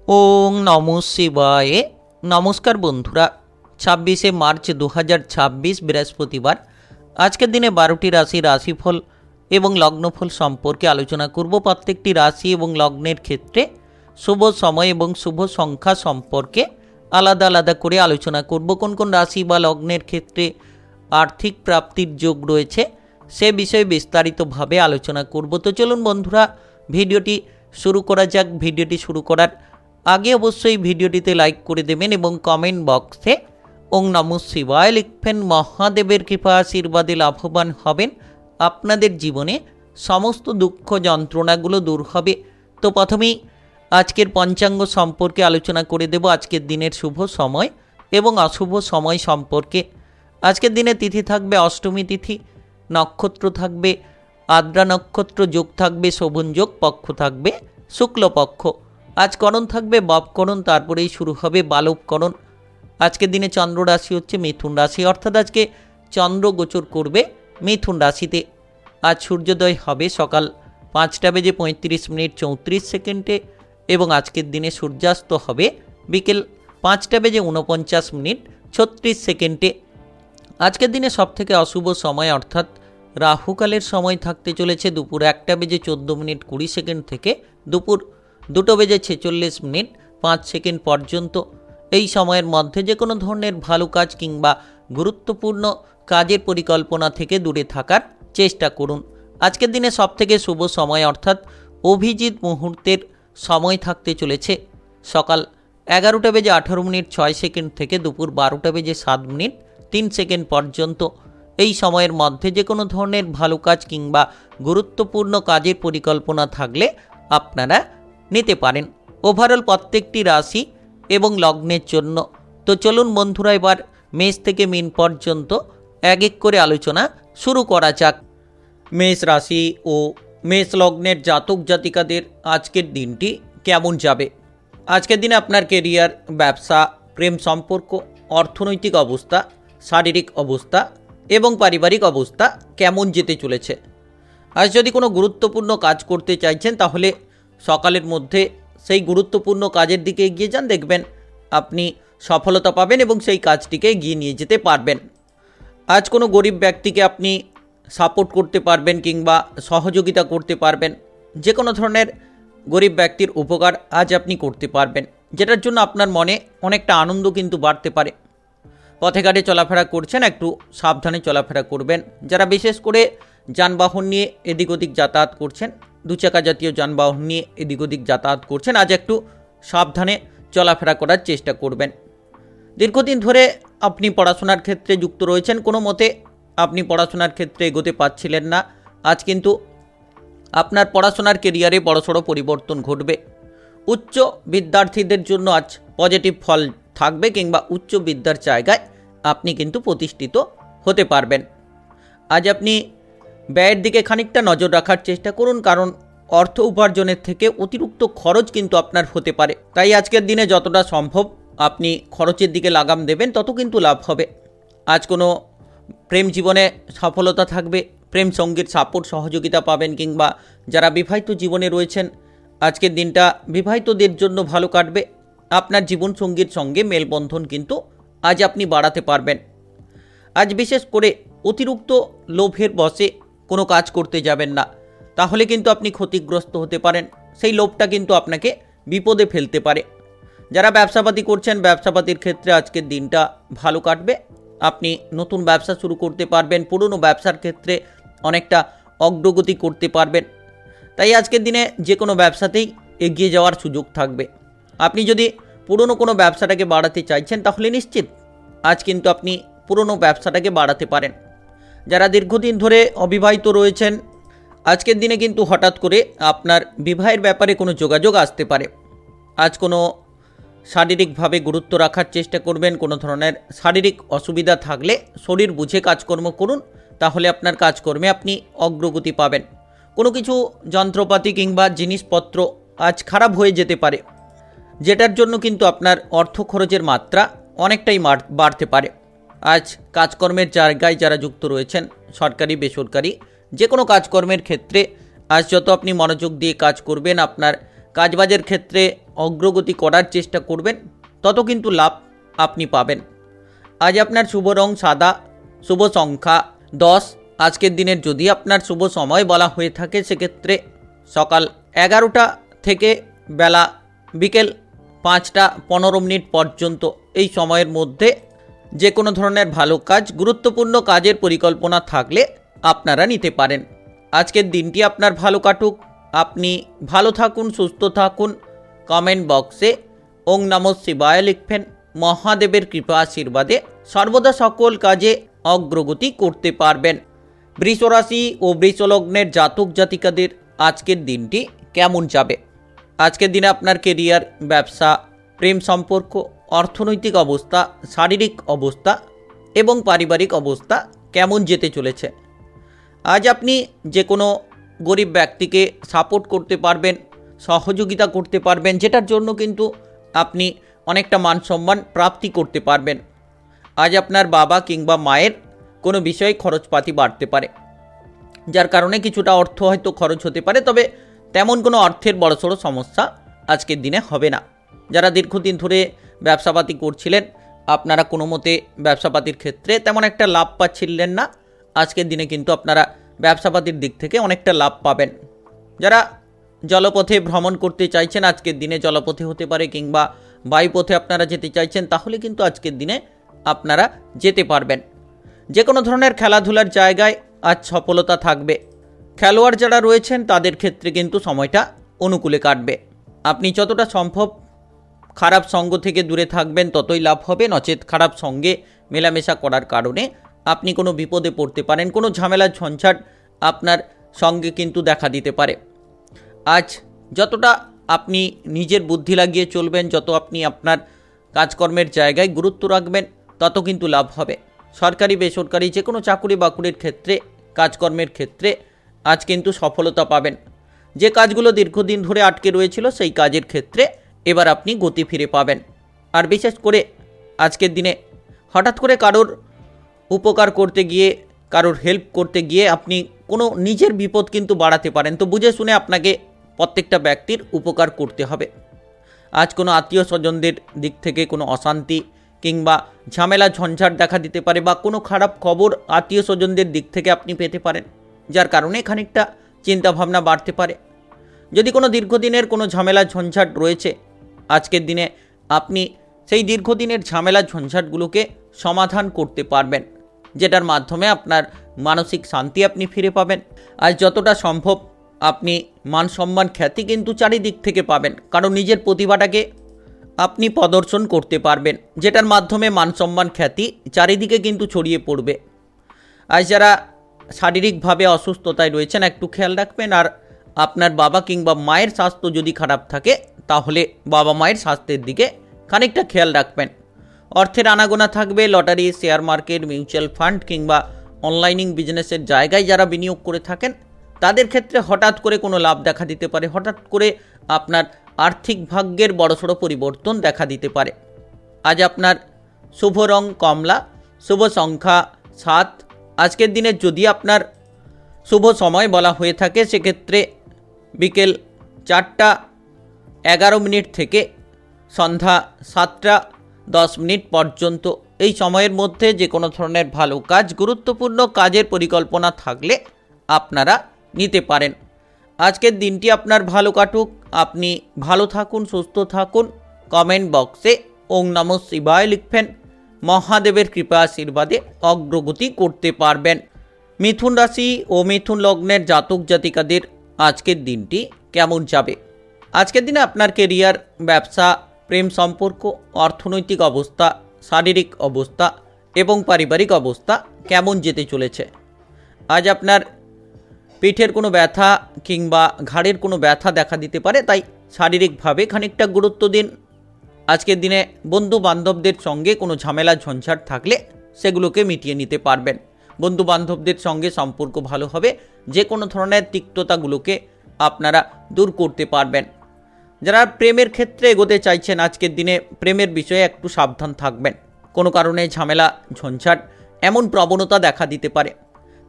ওং নমঃ শিবায়। নমস্কার বন্ধুরা, 26শে মার্চ 2026 বৃহস্পতিবার। আজকের দিনে 12টি রাশির রাশিফল এবং লগ্নফল সম্পর্কে আলোচনা করব। প্রত্যেকটি রাশি এবং লগ্নের ক্ষেত্রে শুভ সময় এবং শুভ সংখ্যা সম্পর্কে আলাদা আলাদা করে আলোচনা করব। কোন কোন রাশি বা লগ্নের ক্ষেত্রে আর্থিক প্রাপ্তির যোগ রয়েছে সে বিষয়ে বিস্তারিতভাবে আলোচনা করব। তো চলুন বন্ধুরা, ভিডিওটি শুরু করা যাক। ভিডিওটি শুরু করার আগে অবশ্যই ভিডিওটিতে লাইক করে দেবেন এবং কমেন্ট বক্সে ওং নমঃ শিবায় লিখবেন। মহাদেবের কৃপা আশীর্বাদে লাভবান হবেন। আপনাদের জীবনে সমস্ত দুঃখ যন্ত্রণাগুলো দূর হবে। তো প্রথমেই আজকের পঞ্চাঙ্গ সম্পর্কে আলোচনা করে দেব। আজকের দিনের শুভ সময় এবং অশুভ সময় সম্পর্কে। আজকের দিনে তিথি থাকবে অষ্টমী তিথি, নক্ষত্র থাকবে আদ্রা নক্ষত্র, যোগ থাকবে শোভন যোগ, পক্ষ থাকবে শুক্লপক্ষ। আজ করণ থাকবে বপকরণ, তারপরেই শুরু হবে বালবকরণ। আজকের দিনে চন্দ্র রাশি হচ্ছে মিথুন রাশি, অর্থাৎ আজকে চন্দ্র গোচর করবে মিথুন রাশিতে। আজ সূর্যোদয় হবে সকাল 5:35:34 এবং আজকের দিনে সূর্যাস্ত হবে বিকেল 5:49:36। আজকের দিনে সবথেকে অশুভ সময় অর্থাৎ রাহুকালের সময় থাকতে চলেছে দুপুর 1:14:20 থেকে দুপুর 2:46:05 পর্যন্ত। এই সময়ের মধ্যে যে কোনো ধরনের ভালো কাজ কিংবা গুরুত্বপূর্ণ কাজের পরিকল্পনা থেকে দূরে থাকার চেষ্টা করুন। আজকের দিনে সবথেকে শুভ সময় অর্থাৎ অভিজিৎ মুহূর্তের সময় থাকতে চলেছে সকাল 11:18:06 থেকে দুপুর 12:07:03 পর্যন্ত। এই সময়ের মধ্যে যে কোনো ধরনের ভালো কাজ কিংবা গুরুত্বপূর্ণ কাজের পরিকল্পনা থাকলে আপনারা নিতে পারেন। ওভারঅল প্রত্যেকটি রাশি এবং লগ্নের জন্য। তো চলুন বন্ধুরা, এবার মেষ থেকে মীন পর্যন্ত এক এক করে আলোচনা শুরু করা যাক। মেষ রাশি ও মেষ লগ্নের জাতক জাতিকাদের আজকের দিনটি কেমন যাবে? আজকের দিনে আপনার কেরিয়ার, ব্যবসা, প্রেম সম্পর্ক, অর্থনৈতিক অবস্থা, শারীরিক অবস্থা এবং পারিবারিক অবস্থা কেমন যেতে চলেছে? আজ যদি কোনো গুরুত্বপূর্ণ কাজ করতে চাইছেন তাহলে সকালের মধ্যে সেই গুরুত্বপূর্ণ কাজের দিকে এগিয়ে যান, দেখবেন আপনি সফলতা পাবেন এবং সেই কাজটিকে এগিয়ে নিয়ে যেতে পারবেন। আজ কোনো গরিব ব্যক্তিকে আপনি সাপোর্ট করতে পারবেন কিংবা সহযোগিতা করতে পারবেন। যে কোনো ধরনের গরিব ব্যক্তির উপকার আজ আপনি করতে পারবেন, যেটার জন্য আপনার মনে অনেকটা আনন্দ কিন্তু বাড়তে পারে। পথে ঘাটে চলাফেরা করছেন, একটু সাবধানে চলাফেরা করবেন। যারা বিশেষ করে যানবাহন নিয়ে এদিক ওদিক যাতায়াত করছেন, দুচাকা জাতীয় যানবাহন নিয়ে এদিক ওদিক যাতায়াত করছেন, আজ একটু সাবধানে চলাফেরা করার চেষ্টা করবেন। দীর্ঘদিন ধরে আপনি পড়াশোনার ক্ষেত্রে যুক্ত রয়েছেন, কোনো মতে আপনি পড়াশোনার ক্ষেত্রে এগোতে পারছিলেন না। আজ কিন্তু আপনার পড়াশোনার কেরিয়ারে বড়সড় পরিবর্তন ঘটবে। উচ্চ বিদ্যার্থীদের জন্য আজ পজিটিভ ফল থাকবে কিংবা উচ্চ বিদ্যার জায়গায় আপনি কিন্তু প্রতিষ্ঠিত হতে পারবেন। আজ আপনি ব্যয়ের দিকে খানিকটা নজর রাখার চেষ্টা করুন, কারণ অর্থ উপার্জনের থেকে অতিরিক্ত খরচ কিন্তু আপনার হতে পারে। তাই আজকের দিনে যতটা সম্ভব আপনি খরচের দিকে লাগাম দেবেন, তত কিন্তু লাভ হবে। আজ কোনো প্রেম জীবনে সফলতা থাকবে, প্রেম সঙ্গীর সাপোর্ট সহযোগিতা পাবেন, কিংবা যারা বিবাহিত জীবনে রয়েছেন আজকের দিনটা বিবাহিতদের জন্য ভালো কাটবে। আপনার জীবনসঙ্গীর সঙ্গে মেলবন্ধন কিন্তু আজ আপনি বাড়াতে পারবেন। আজ বিশেষ করে অতিরিক্ত লোভের বশে কোনো কাজ করতে যাবেন না, তাহলে কিন্তু আপনি ক্ষতিগ্রস্ত হতে পারেন। সেই লোভটা কিন্তু আপনাকে বিপদে ফেলতে পারে। যারা ব্যবসাপাতি করছেন, ব্যবসাপাতির ক্ষেত্রে আজকের দিনটা ভালো কাটবে। আপনি নতুন ব্যবসা শুরু করতে পারবেন, পুরনো ব্যবসার ক্ষেত্রে অনেকটা অগ্রগতি করতে পারবেন। তাই আজকের দিনে যে কোনো ব্যবসাতেই এগিয়ে যাওয়ার সুযোগ থাকবে। আপনি যদি পুরনো কোনো ব্যবসাটাকে বাড়াতে চাইছেন তাহলে নিশ্চিত আজ কিন্তু আপনি পুরনো ব্যবসাটাকে বাড়াতে পারেন। যারা দীর্ঘদিন ধরে অবিবাহিত রয়েছেন, আজকের দিনে কিন্তু হঠাৎ করে আপনার বিবাহের ব্যাপারে কোনো যোগাযোগ আসতে পারে। আজ কোনো শারীরিকভাবে গুরুত্ব রাখার চেষ্টা করবেন। কোনো ধরনের শারীরিক অসুবিধা থাকলে শরীর বুঝে কাজকর্ম করুন, তাহলে আপনার কাজকর্মে আপনি অগ্রগতি পাবেন। কোনো কিছু যন্ত্রপাতি কিংবা জিনিসপত্র আজ খারাপ হয়ে যেতে পারে, যেটার জন্য কিন্তু আপনার অর্থ খরচের মাত্রা অনেকটাই বাড়তে পারে। আজ কাজকর্মের জায়গায় যারা যুক্ত রয়েছেন, সরকারি বেসরকারি যে কোনো কাজকর্মের ক্ষেত্রে আজ যত আপনি মনোযোগ দিয়ে কাজ করবেন, আপনার কাজবাজের ক্ষেত্রে অগ্রগতি করার চেষ্টা করবেন, তত কিন্তু লাভ আপনি পাবেন। আজ আপনার শুভ রং সাদা, শুভ সংখ্যা 10। আজকের দিনের যদি আপনার শুভ সময় বলা হয়ে থাকে সেক্ষেত্রে সকাল 11টা থেকে বেলা বিকেল 5টা 15 মিনিট পর্যন্ত এই সময়ের মধ্যে যে কোনো ধরনের ভালো কাজ, গুরুত্বপূর্ণ কাজের পরিকল্পনা থাকলে আপনারা নিতে পারেন। আজকের দিনটি আপনার ভালো কাটুক, আপনি ভালো থাকুন, সুস্থ থাকুন। কমেন্ট বক্সে ওং নমঃ শিবায় লিখবেন। মহাদেবের কৃপা আশীর্বাদে সর্বদা সকল কাজে অগ্রগতি করতে পারবেন। বৃষ রাশি ও বৃষ লগ্নের জাতক জাতিকাদের আজকের দিনটি কেমন যাবে? আজকের দিনে আপনার কেরিয়ার, ব্যবসা, প্রেম সম্পর্ক, অর্থনৈতিক অবস্থা, শারীরিক অবস্থা এবং পারিবারিক অবস্থা কেমন যেতে চলেছে? আজ আপনি যে কোনো গরিব ব্যক্তিকে সাপোর্ট করতে পারবেন, সহযোগিতা করতে পারবেন, যেটার জন্য কিন্তু আপনি অনেকটা মান সম্মান প্রাপ্তি করতে পারবেন। আজ আপনার বাবা কিংবা মায়ের কোনো বিষয়ে খরচপাতি বাড়তে পারে, যার কারণে কিছুটা অর্থ হয়তো খরচ হতে পারে, তবে তেমন কোনো অর্থের বড়সড় সমস্যা আজকের দিনে হবে না। যারা দীর্ঘদিন ধরে ব্যবসাপাতি করছিলেন, আপনারা কোনো মতে ব্যবসাপাতির ক্ষেত্রে তেমন একটা লাভ পাচ্ছিলেন না, আজকের দিনে কিন্তু আপনারা ব্যবসাপাতির দিক থেকে অনেকটা লাভ পাবেন। যারা জলপথে ভ্রমণ করতে চাইছেন, আজকের দিনে জলপথে হতে পারে কিংবা বায়ুপথে আপনারা যেতে চাইছেন, তাহলে কিন্তু আজকের দিনে আপনারা যেতে পারবেন। যে কোনো ধরনের খেলাধুলার জায়গায় আজ সফলতা থাকবে। খেলোয়াড় যারা রয়েছেন তাদের ক্ষেত্রে কিন্তু সময়টা অনুকূলে কাটবে। আপনি যতটা সম্ভব খারাপ সঙ্গ থেকে দূরে থাকবেন ততই লাভ হবে, নচেত খারাপ সঙ্গে মেলামেশা করার কারণে আপনি কোনো বিপদে পড়তে পারেন, কোনো ঝামেলা ঝঞ্ঝাট আপনার সঙ্গে কিন্তু দেখা দিতে পারে। আজ যতটা আপনি নিজের বুদ্ধি লাগিয়ে চলবেন, যত আপনি আপনার কাজকর্মের জায়গায় গুরুত্ব রাখবেন, তত কিন্তু লাভ হবে। সরকারি বেসরকারি যে কোনো চাকুরি বাকুরির ক্ষেত্রে, কাজকর্মের ক্ষেত্রে আজ কিন্তু সফলতা পাবেন। যে কাজগুলো দীর্ঘদিন ধরে আটকে রয়েছিল সেই কাজের ক্ষেত্রে এবার আপনি গতি ফিরে পাবেন। আর বিশেষ করে আজকের দিনে হঠাৎ করে কারোর উপকার করতে গিয়ে, কারোর হেল্প করতে গিয়ে আপনি কোনো নিজের বিপদ কিন্তু বাড়াতে পারেন। তো বুঝে শুনে আপনাকে প্রত্যেকটা ব্যক্তির উপকার করতে হবে। আজ কোনো আত্মীয় স্বজনদের দিক থেকে কোনো অশান্তি কিংবা ঝামেলা ঝঞ্ঝাট দেখা দিতে পারে, বা কোনো খারাপ খবর আত্মীয় স্বজনদের দিক থেকে আপনি পেতে পারেন, যার কারণে খানিকটা চিন্তাভাবনা বাড়তে পারে। যদি কোনো দীর্ঘদিনের কোনো ঝামেলা ঝঞ্ঝাট রয়েছে, আজকের দিনে আপনি সেই দীর্ঘদিনের ঝামেলা ঝঞ্ঝাটগুলোকে সমাধান করতে পারবেন, যেটার মাধ্যমে আপনার মানসিক শান্তি আপনি ফিরে পাবেন। আজ যতটা সম্ভব আপনি মান সম্মান খ্যাতি কিন্তু চারিদিক থেকে পাবেন, কারণ নিজের প্রতিভাটাকে আপনি প্রদর্শন করতে পারবেন, যেটার মাধ্যমে মান সম্মান খ্যাতি চারিদিকে কিন্তু ছড়িয়ে পড়বে। আজ যারা শারীরিকভাবে অসুস্থতায় রয়েছেন একটু খেয়াল রাখবেন। আর আপনার বাবা কিংবা মায়ের স্বাস্থ্য যদি খারাপ থাকে, তাহলে বাবা মায়ের স্বাস্থ্যের দিকে খানিকটা খেয়াল রাখবেন। অর্থের আনাগোনা থাকবে। Lottery, share market, mutual fund কিংবা অনলাইনিং বিজনেসের জায়গায় যারা বিনিয়োগ করে থাকেন, তাদের ক্ষেত্রে হঠাৎ করে কোনো লাভ দেখা দিতে পারে, হঠাৎ করে আপনার আর্থিক ভাগ্যের বড়সড় পরিবর্তন দেখা দিতে পারে। আজ আপনার শুভ রং কমলা, শুভ সংখ্যা 7। আজকের দিনে যদি আপনার শুভ সময় বলা হয়ে থাকে সেক্ষেত্রে বিকেল 4টা 11 মিনিট থেকে সন্ধ্যা 7টা 10 মিনিট পর্যন্ত এই সময়ের মধ্যে যে কোনো ধরনের ভালো কাজ, গুরুত্বপূর্ণ কাজের পরিকল্পনা থাকলে আপনারা নিতে পারেন। আজকের দিনটি আপনার ভালো কাটুক, আপনি ভালো থাকুন, সুস্থ থাকুন। কমেন্ট বক্সে ওং নমঃ শিবায় লিখবেন। মহাদেবের কৃপা আশীর্বাদে অগ্রগতি করতে পারবেন। মিথুন রাশি ও মিথুন লগ্নের জাতক জাতিকাদের আজকের দিনটি কেমন যাবে? আজকের দিনে আপনার কেরিয়ার, ব্যবসা, প্রেম সম্পর্ক, অর্থনৈতিক অবস্থা, শারীরিক অবস্থা এবং পারিবারিক অবস্থা কেমন যেতে চলেছে? আজ আপনার পিঠের কোনো ব্যথা কিংবা ঘাড়ের কোনো ব্যথা দেখা দিতে পারে, তাই শারীরিকভাবে খানিকটা গুরুত্ব দিন। আজকের দিনে বন্ধু বান্ধবদের সঙ্গে কোনো ঝামেলা ঝঞ্ঝাট থাকলে সেগুলোকে মিটিয়ে নিতে পারবেন। বন্ধু বান্ধবদের সঙ্গে সম্পর্ক ভালো হবে, যে কোনো ধরনের তিক্ততাগুলোকে আপনারা দূর করতে পারবেন। যারা প্রেমের ক্ষেত্রে এগোতে চাইছেন, আজকের দিনে প্রেমের বিষয়ে একটু সাবধান থাকবেন। কোনো কারণে ঝামেলা ঝঞ্ঝাট এমন প্রবণতা দেখা দিতে পারে,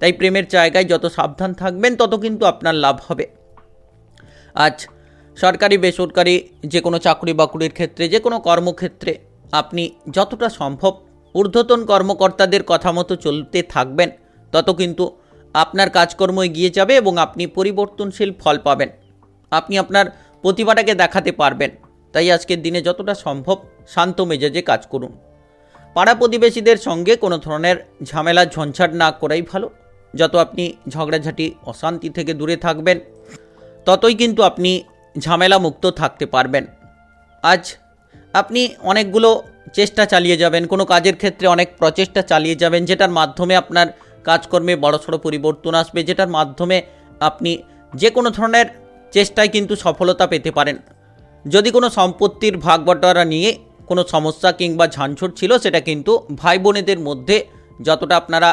তাই প্রেমের জায়গায় যত সাবধান থাকবেন তত কিন্তু আপনার লাভ হবে। আজ সরকারি বেসরকারি যে কোনো চাকরি বাকরির ক্ষেত্রে, যে কোনো কর্মক্ষেত্রে আপনি যতটা সম্ভব ঊর্ধ্বতন কর্মকর্তাদের কথা মতো চলতে থাকবেন, তত কিন্তু আপনার কাজকর্ম এগিয়ে যাবে এবং আপনি পরিবর্তনশীল ফল পাবেন। আপনি আপনার প্রতিভাটাকে দেখাতে পারবেন। তাই আজকের দিনে যতটা সম্ভব শান্ত মেজাজে কাজ করুন। পাড়া প্রতিবেশীদের সঙ্গে কোনো ধরনের ঝামেলা ঝঞ্ঝাট না করাই ভালো। যত আপনি ঝগড়াঝাটি অশান্তি থেকে দূরে থাকবেন, ততই কিন্তু আপনি ঝামেলা মুক্ত থাকতে পারবেন। আজ আপনি অনেকগুলো চেষ্টা চালিয়ে যাবেন, কোনো কাজের ক্ষেত্রে অনেক প্রচেষ্টা চালিয়ে যাবেন, যেটার মাধ্যমে আপনার কাজকর্মে বড়সড় পরিবর্তন আসবে, যেটার মাধ্যমে আপনি যে কোনো ধরনের চেষ্টায় কিন্তু সফলতা পেতে পারেন। যদি কোনো সম্পত্তির ভাগ বটোয়ারা নিয়ে কোনো সমস্যা কিংবা ঝানঝট ছিল, সেটা কিন্তু ভাই বোনেদের মধ্যে যতটা আপনারা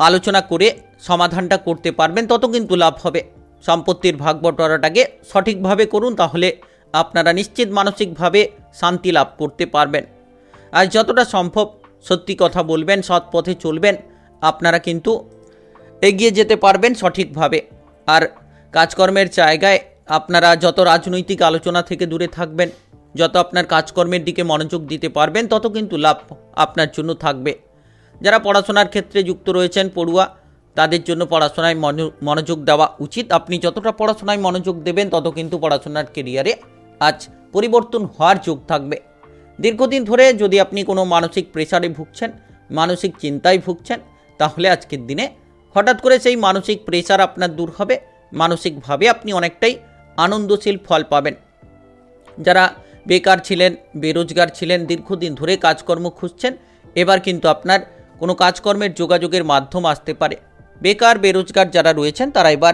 আলোচনা করে সমাধানটা করতে পারবেন, তত কিন্তু লাভ হবে। সম্পত্তির ভাগ বটোয়ারাটাকে সঠিকভাবে করুন, তাহলে আপনারা নিশ্চিত মানসিকভাবে শান্তি লাভ করতে পারবেন। আর যতটা সম্ভব সত্যি কথা বলবেন, সৎ পথে চলবেন, আপনারা কিন্তু এগিয়ে যেতে পারবেন সঠিকভাবে। আর কাজকর্মের জায়গায় আপনারা যত রাজনৈতিক আলোচনা থেকে দূরে থাকবেন, যত আপনার কাজকর্মের দিকে মনোযোগ দিতে পারবেন, তত কিন্তু লাভ আপনার জন্য থাকবে। যারা পড়াশোনার ক্ষেত্রে যুক্ত রয়েছেন, পড়ুয়া, তাদের জন্য পড়াশোনায় মনোযোগ দেওয়া উচিত। আপনি যতটা পড়াশোনায় মনোযোগ দেবেন, তত কিন্তু পড়াশোনার কেরিয়ারে আজ পরিবর্তন হওয়ার যোগ থাকবে। দীর্ঘদিন ধরে যদি আপনি কোনো মানসিক প্রেসারে ভুগছেন, মানসিক চিন্তায় ভুগছেন, তাহলে আজকের দিনে হঠাৎ করে সেই মানসিক প্রেসার আপনার দূর হবে। মানসিকভাবে আপনি অনেকটাই আনন্দশীল ফল পাবেন। যারা বেকার ছিলেন, বেরোজগার ছিলেন, দীর্ঘদিন ধরে কাজকর্ম খুঁজছেন, এবার কিন্তু আপনার কোনো কাজকর্মের যোগাযোগের মাধ্যম আসতে পারে। বেকার বেরোজগার যারা রয়েছেন, তারা এবার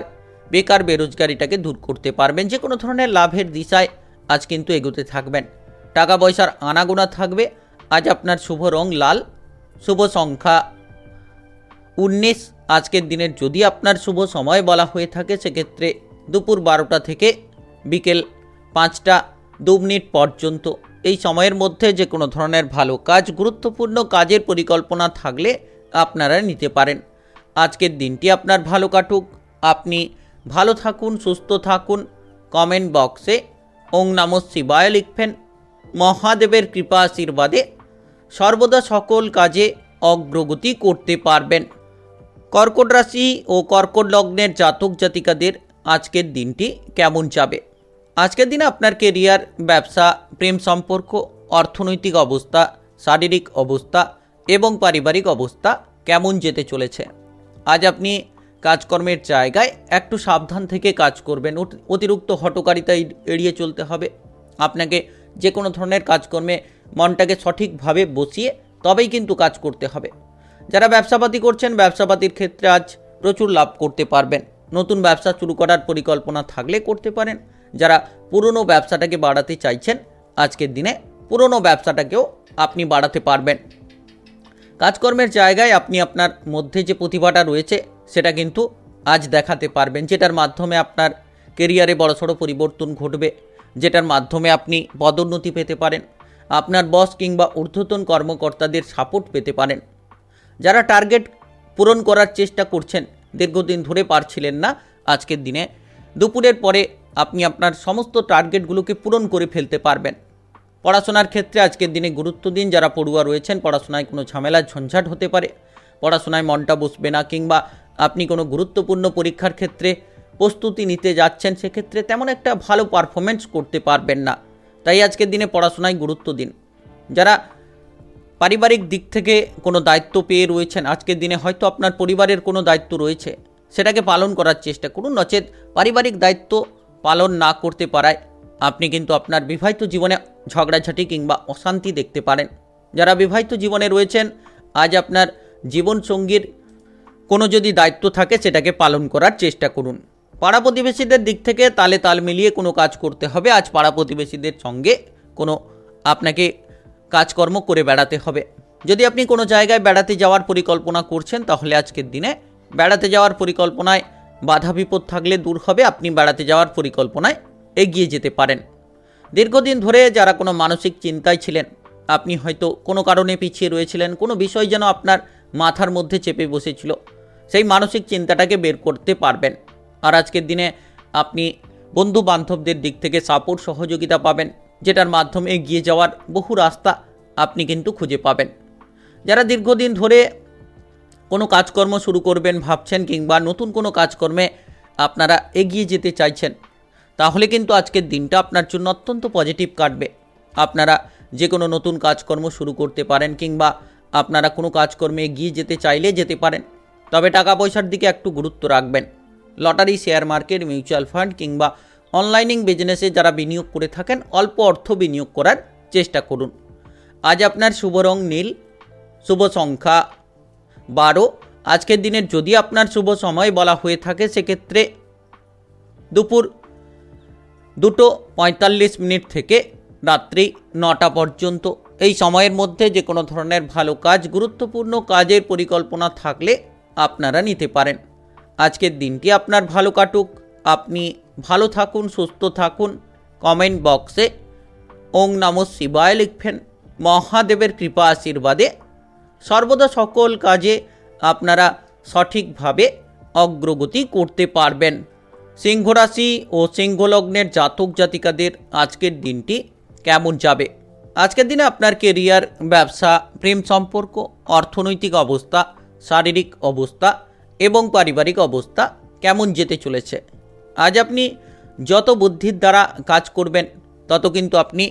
বেকার বেরোজগারিটাকে দূর করতে পারবেন। যে কোনো ধরনের লাভের দিশায় আজ কিন্তু এগোতে থাকবেন। টাকা পয়সার আনাগোনা থাকবে। আজ আপনার শুভ রং লাল, শুভ সংখ্যা 19। আজকের দিনের যদি আপনার শুভ সময় বলা হয়ে থাকে, সেক্ষেত্রে দুপুর 12টা থেকে বিকেল 5টা 2 মিনিট পর্যন্ত। এই সময়ের মধ্যে যে কোনো ধরনের ভালো কাজ, গুরুত্বপূর্ণ কাজের পরিকল্পনা থাকলে আপনারা নিতে পারেন। আজকের দিনটি আপনার ভালো কাটুক। আপনি ভালো থাকুন, সুস্থ থাকুন। কমেন্ট বক্সে ওং নমঃ শিবায় লিখবেন। মহাদেবের কৃপা আশীর্বাদে সর্বদা সকল কাজে অগ্রগতি করতে পারবেন। কর্কট রাশি ও কর্কট লগ্নের জাতক জাতিকাদের আজকের দিনটি কেমন যাবে? আজকের দিনে আপনার কেরিয়ার, ব্যবসা, প্রেম সম্পর্ক, অর্থনৈতিক অবস্থা, শারীরিক অবস্থা এবং পারিবারিক অবস্থা কেমন যেতে চলেছে? আজ আপনি কাজকর্মের জায়গায় একটু সাবধান থেকে কাজ করবেন। অতিরিক্ত হঠকারিতা এড়িয়ে চলতে হবে। আপনাকে যে কোনো ধরনের কাজকর্মে মনটাকে সঠিকভাবে বসিয়ে তবেই কিন্তু কাজ করতে হবে। যারা ব্যবসাপাতি করছেন, ব্যবসাপাতির ক্ষেত্রে আজ প্রচুর লাভ করতে পারবেন। নতুন ব্যবসা শুরু করার পরিকল্পনা থাকলে করতে পারেন। যারা পুরনো ব্যবসাটাকে বাড়াতে চাইছেন, আজকের দিনে পুরনো ব্যবসাটাকেও আপনি বাড়াতে পারবেন। কাজকর্মের জায়গায় আপনি আপনার মধ্যে যে প্রতিভাটা রয়েছে, সেটা কিন্তু আজ দেখাতে পারবেন, যেটার মাধ্যমে আপনার কেরিয়ারে বড়সড় পরিবর্তন ঘটবে, যেটার মাধ্যমে আপনি পদোন্নতি পেতে পারেন। আপনার বস কিংবা ঊর্ধ্বতন কর্মকর্তাদের সাপোর্ট পেতে পারেন। যারা টার্গেট পূরণ করার চেষ্টা করছেন, দীর্ঘদিন ধরে পারছিলেন না, আজকের দিনে দুপুরের পরে আপনি আপনার সমস্ত টার্গেটগুলোকে পূরণ করে ফেলতে পারবেন। পড়াশোনার ক্ষেত্রে আজকের দিনে গুরুত্ব দিন। যারা পড়ুয়া রয়েছেন, পড়াশোনায় কোনো ঝামেলা ঝঞ্ঝাট হতে পারে, পড়াশোনায় মনটা বসবে না, কিংবা আপনি কোনো গুরুত্বপূর্ণ পরীক্ষার ক্ষেত্রে প্রস্তুতি নিতে যাচ্ছেন, সেক্ষেত্রে তেমন একটা ভালো পারফরমেন্স করতে পারবেন না। তাই আজকের দিনে পড়াশোনায় গুরুত্ব দিন। যারা পারিবারিক দিক থেকে কোনো দায়িত্ব পেয়ে রয়েছেন, আজকের দিনে হয়তো আপনার পরিবারের কোনো দায়িত্ব রয়েছে, সেটাকে পালন করার চেষ্টা করুন। নচেত পারিবারিক দায়িত্ব পালন না করতে পারায় আপনি কিন্তু আপনার বিবাহিত জীবনে ঝগড়াঝাটি কিংবা অশান্তি দেখতে পারেন। যারা বিবাহিত জীবনে রয়েছেন, আজ আপনার জীবনসঙ্গীর কোনো যদি দায়িত্ব থাকে, সেটাকে পালন করার চেষ্টা করুন। পাড়া প্রতিবেশীদের দিক থেকে তালে তাল মিলিয়ে কোনো কাজ করতে হবে। আজ পাড়া প্রতিবেশীদের সঙ্গে কোনো আপনাকে কাজকর্ম করে বেড়াতে হবে। যদি আপনি কোনো জায়গায় বেড়াতে যাওয়ার পরিকল্পনা করছেন, তাহলে আজকের দিনে বেড়াতে যাওয়ার পরিকল্পনায় বাধা বিপদ থাকলে দূর হবে। আপনি বেড়াতে যাওয়ার পরিকল্পনায় এগিয়ে যেতে পারেন। দীর্ঘদিন ধরে যারা কোনো মানসিক চিন্তায় ছিলেন, আপনি হয়তো কোনো কারণে পিছিয়ে রয়েছিলেন, কোনো বিষয় যেন আপনার মাথার মধ্যে চেপে বসেছিল, সেই মানসিক চিন্তাটাকে বের করতে পারবেন। আর আজকের দিনে আপনি বন্ধু বান্ধবদের দিক থেকে সাপোর্ট সহযোগিতা পাবেন, যেটার মাধ্যমে এগিয়ে যাওয়ার বহু রাস্তা আপনি কিন্তু খুঁজে পাবেন। যারা দীর্ঘদিন ধরে কোনো কাজকর্ম শুরু করবেন ভাবছেন কিংবা নতুন কোনো কাজকর্মে আপনারা এগিয়ে যেতে চাইছেন, তাহলে কিন্তু আজকের দিনটা আপনার জন্য অত্যন্ত পজিটিভ কাটবে। আপনারা যে কোনো নতুন কাজকর্ম শুরু করতে পারেন কিংবা আপনারা কোনো কাজকর্মে এগিয়ে যেতে চাইলে যেতে পারেন। তবে টাকা পয়সার দিকে একটু গুরুত্ব রাখবেন। Lottery, share market, mutual fund কিংবা অনলাইনিং বিজনেসে যারা বিনিয়োগ করে থাকেন অল্প অর্থ বিনিয়োগ করার চেষ্টা করুন। আজ আপনার শুভ রং নীল, শুভ সংখ্যা 12। আজকের দিনের যদি আপনার শুভ সময় বলা হয়ে থাকে সেক্ষেত্রে দুপুর 2:45 থেকে রাত্রি 9টা পর্যন্ত। এই সময়ের মধ্যে যে কোনো ধরনের ভালো কাজ, গুরুত্বপূর্ণ কাজের পরিকল্পনা থাকলে আপনারা নিতে পারেন। আজকের দিনটি আপনার ভালো কাটুক। আপনি ভালো থাকুন, সুস্থ থাকুন। কমেন্ট বক্সে ওং নমঃ শিবায় লিখবেন। মহাদেবের কৃপা আশীর্বাদে সর্বদা সকল কাজে আপনারা সঠিকভাবে অগ্রগতি করতে পারবেন। সিংহ রাশি ও সিংহ লগ্নের জাতক জাতিকাদের আজকের দিনটি কেমন যাবে? আজকের দিনে আপনার কেরিয়ার, ব্যবসা, প্রেম সম্পর্ক, অর্থনৈতিক অবস্থা, শারীরিক অবস্থা এবং পারিবারিক অবস্থা কেমন যেতে চলেছে? আজ আপনি যত বুদ্ধির দ্বারা কাজ করবেন তত কিন্তু আপনি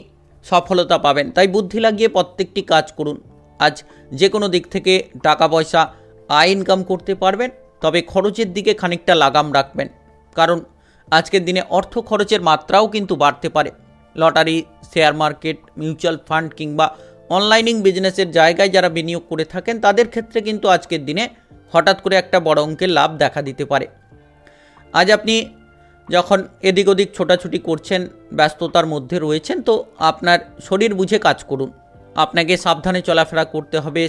সফলতা পাবেন। তাই বুদ্ধি লাগিয়ে প্রত্যেকটি কাজ করুন। আজ যে কোনো দিক থেকে টাকা পয়সা আয় ইনকাম করতে পারবেন, তবে খরচের দিকে খানিকটা লাগাম রাখবেন, কারণ আজকের দিনে অর্থ খরচের মাত্রাও কিন্তু বাড়তে পারে। Lottery, share market, mutual fund কিংবা অনলাইনিং বিজনেসের জায়গায় যারা বিনিয়োগ করে থাকেন তাদের ক্ষেত্রে কিন্তু আজকের দিনে হঠাৎ করে একটা বড় অঙ্কের লাভ দেখা দিতে পারে। আজ আপনি যখন এদিক ওদিক ছোটাছুটি করছেন, ব্যস্ততার মধ্যে রয়েছেন, তো আপনার শরীর বুঝে কাজ করুন। আপনাকে সাবধানে চলাফেরা করতে হবে।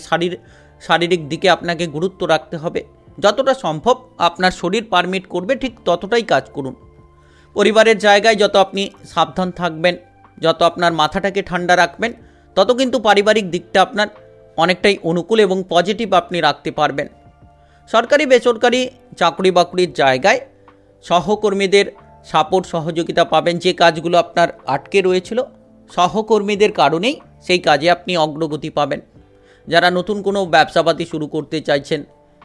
শারীরিক দিকে আপনাকে গুরুত্ব রাখতে হবে। যতটা সম্ভব আপনার শরীর পারমিট করবে ঠিক ততটাই কাজ করুন। পরিবারের জায়গায় যত আপনি সাবধান থাকবেন, যত আপনার মাথাটাকে ঠান্ডা রাখবেন, তত কিন্তু পারিবারিক দিকটা আপনার অনেকটাই অনুকূল এবং পজিটিভ আপনি রাখতে পারবেন। সরকারি বেসরকারি চাকরি বাকরির জায়গায় সহকর্মীদের সাপোর্ট সহযোগিতা পাবেন। যে কাজগুলো আপনার আটকে রয়েছিল, সহকর্মীদের কারণেই সেই কাজে আপনি অগ্রগতি পাবেন। যারা নতুন কোনো ব্যবসাপাতি শুরু করতে চাইছেন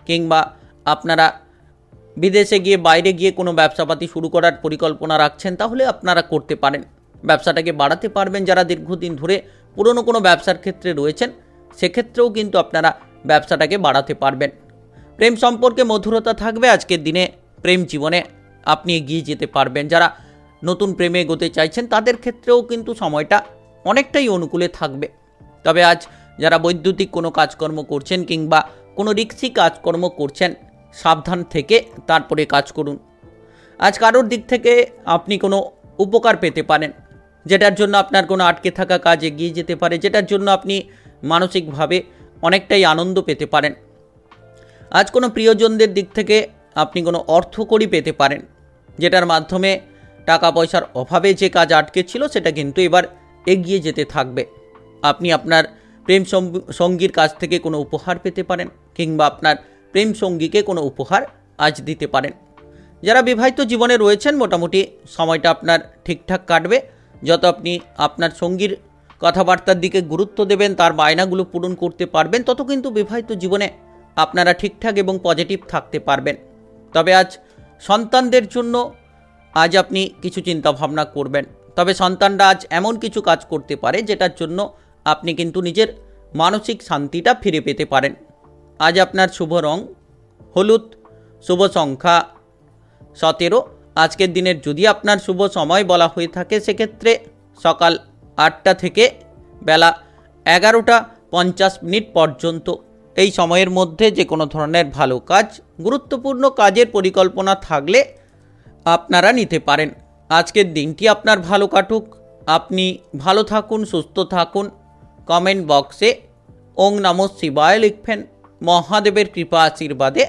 কিংবা আপনারা বিদেশে গিয়ে, বাইরে গিয়ে কোনো ব্যবসাপাতি শুরু করার পরিকল্পনা রাখছেন, তাহলে আপনারা করতে পারেন। ব্যবসাটাকে বাড়াতে পারবেন। যারা দীর্ঘদিন ধরে পুরনো কোনো ব্যবসার ক্ষেত্রে রয়েছেন, সেক্ষেত্রেও কিন্তু আপনারা ব্যবসাটাকে বাড়াতে পারবেন। প্রেম সম্পর্কে মধুরতা থাকবে। আজকের দিনে প্রেম জীবনে আপনি এগিয়ে যেতে পারবেন। যারা নতুন প্রেমে এগোতে চাইছেন তাদের ক্ষেত্রেও কিন্তু সময়টা অনেকটাই অনুকূলে থাকবে। তবে আজ যারা বৈদ্যুতিক কোনো কাজকর্ম করছেন কিংবা কোনো রিক্সি কাজকর্ম করছেন, সাবধান থেকে তারপরে কাজ করুন। আজ কারোর দিক থেকে আপনি কোনো উপকার পেতে পারেন, যেটার জন্য আপনার কোনো আটকে থাকা কাজ এগিয়ে যেতে পারে, যেটার জন্য আপনি মানসিকভাবে অনেকটাই আনন্দ পেতে পারেন। আজ কোনো প্রিয়জনদের দিক থেকে আপনি কোনো অর্থকড়ি পেতে পারেন, যেটার মাধ্যমে টাকা পয়সার অভাবে যে কাজ আটকে ছিল সেটা কিন্তু এবার এগিয়ে যেতে থাকবে। আপনি আপনার প্রেম সঙ্গীর কাছ থেকে কোনো উপহার পেতে পারেন কিংবা আপনার প্রেম সঙ্গীকে কোনো উপহার আজ দিতে পারেন। যারা বিবাহিত জীবনে রয়েছেন মোটামুটি সময়টা আপনার ঠিকঠাক কাটবে। যত আপনি আপনার সঙ্গীর কথাবার্তার দিকে গুরুত্ব দেবেন, তার বায়নাগুলো পূরণ করতে পারবেন, তত কিন্তু বিবাহিত জীবনে আপনারা ঠিকঠাক এবং পজিটিভ থাকতে পারবেন। তবে আজ সন্তানদের জন্য আজ আপনি কিছু চিন্তা ভাবনা করবেন। তবে সন্তানরা আজ এমন কিছু কাজ করতে পারে যেটার জন্য আপনি কিন্তু নিজের মানসিক শান্তিটা ফিরে পেতে পারেন। আজ আপনার শুভ রং হলুদ, শুভ সংখ্যা 17। আজকের দিনের যদি আপনার শুভ সময় বলা হয়ে থাকে সেক্ষেত্রে সকাল 8টা থেকে বেলা 11:50 পর্যন্ত। এই সময়ের মধ্যে যে কোনো ধরনের ভালো কাজ, গুরুত্বপূর্ণ কাজের পরিকল্পনা থাকলে আপনারা নিতে পারেন। আজকের দিনটি আপনার ভালো কাটুক। আপনি ভালো থাকুন, সুস্থ থাকুন। কমেন্ট বক্সে ওং নমঃ শিবায় লিখবেন। মহাদেবের কৃপা আশীর্বাদে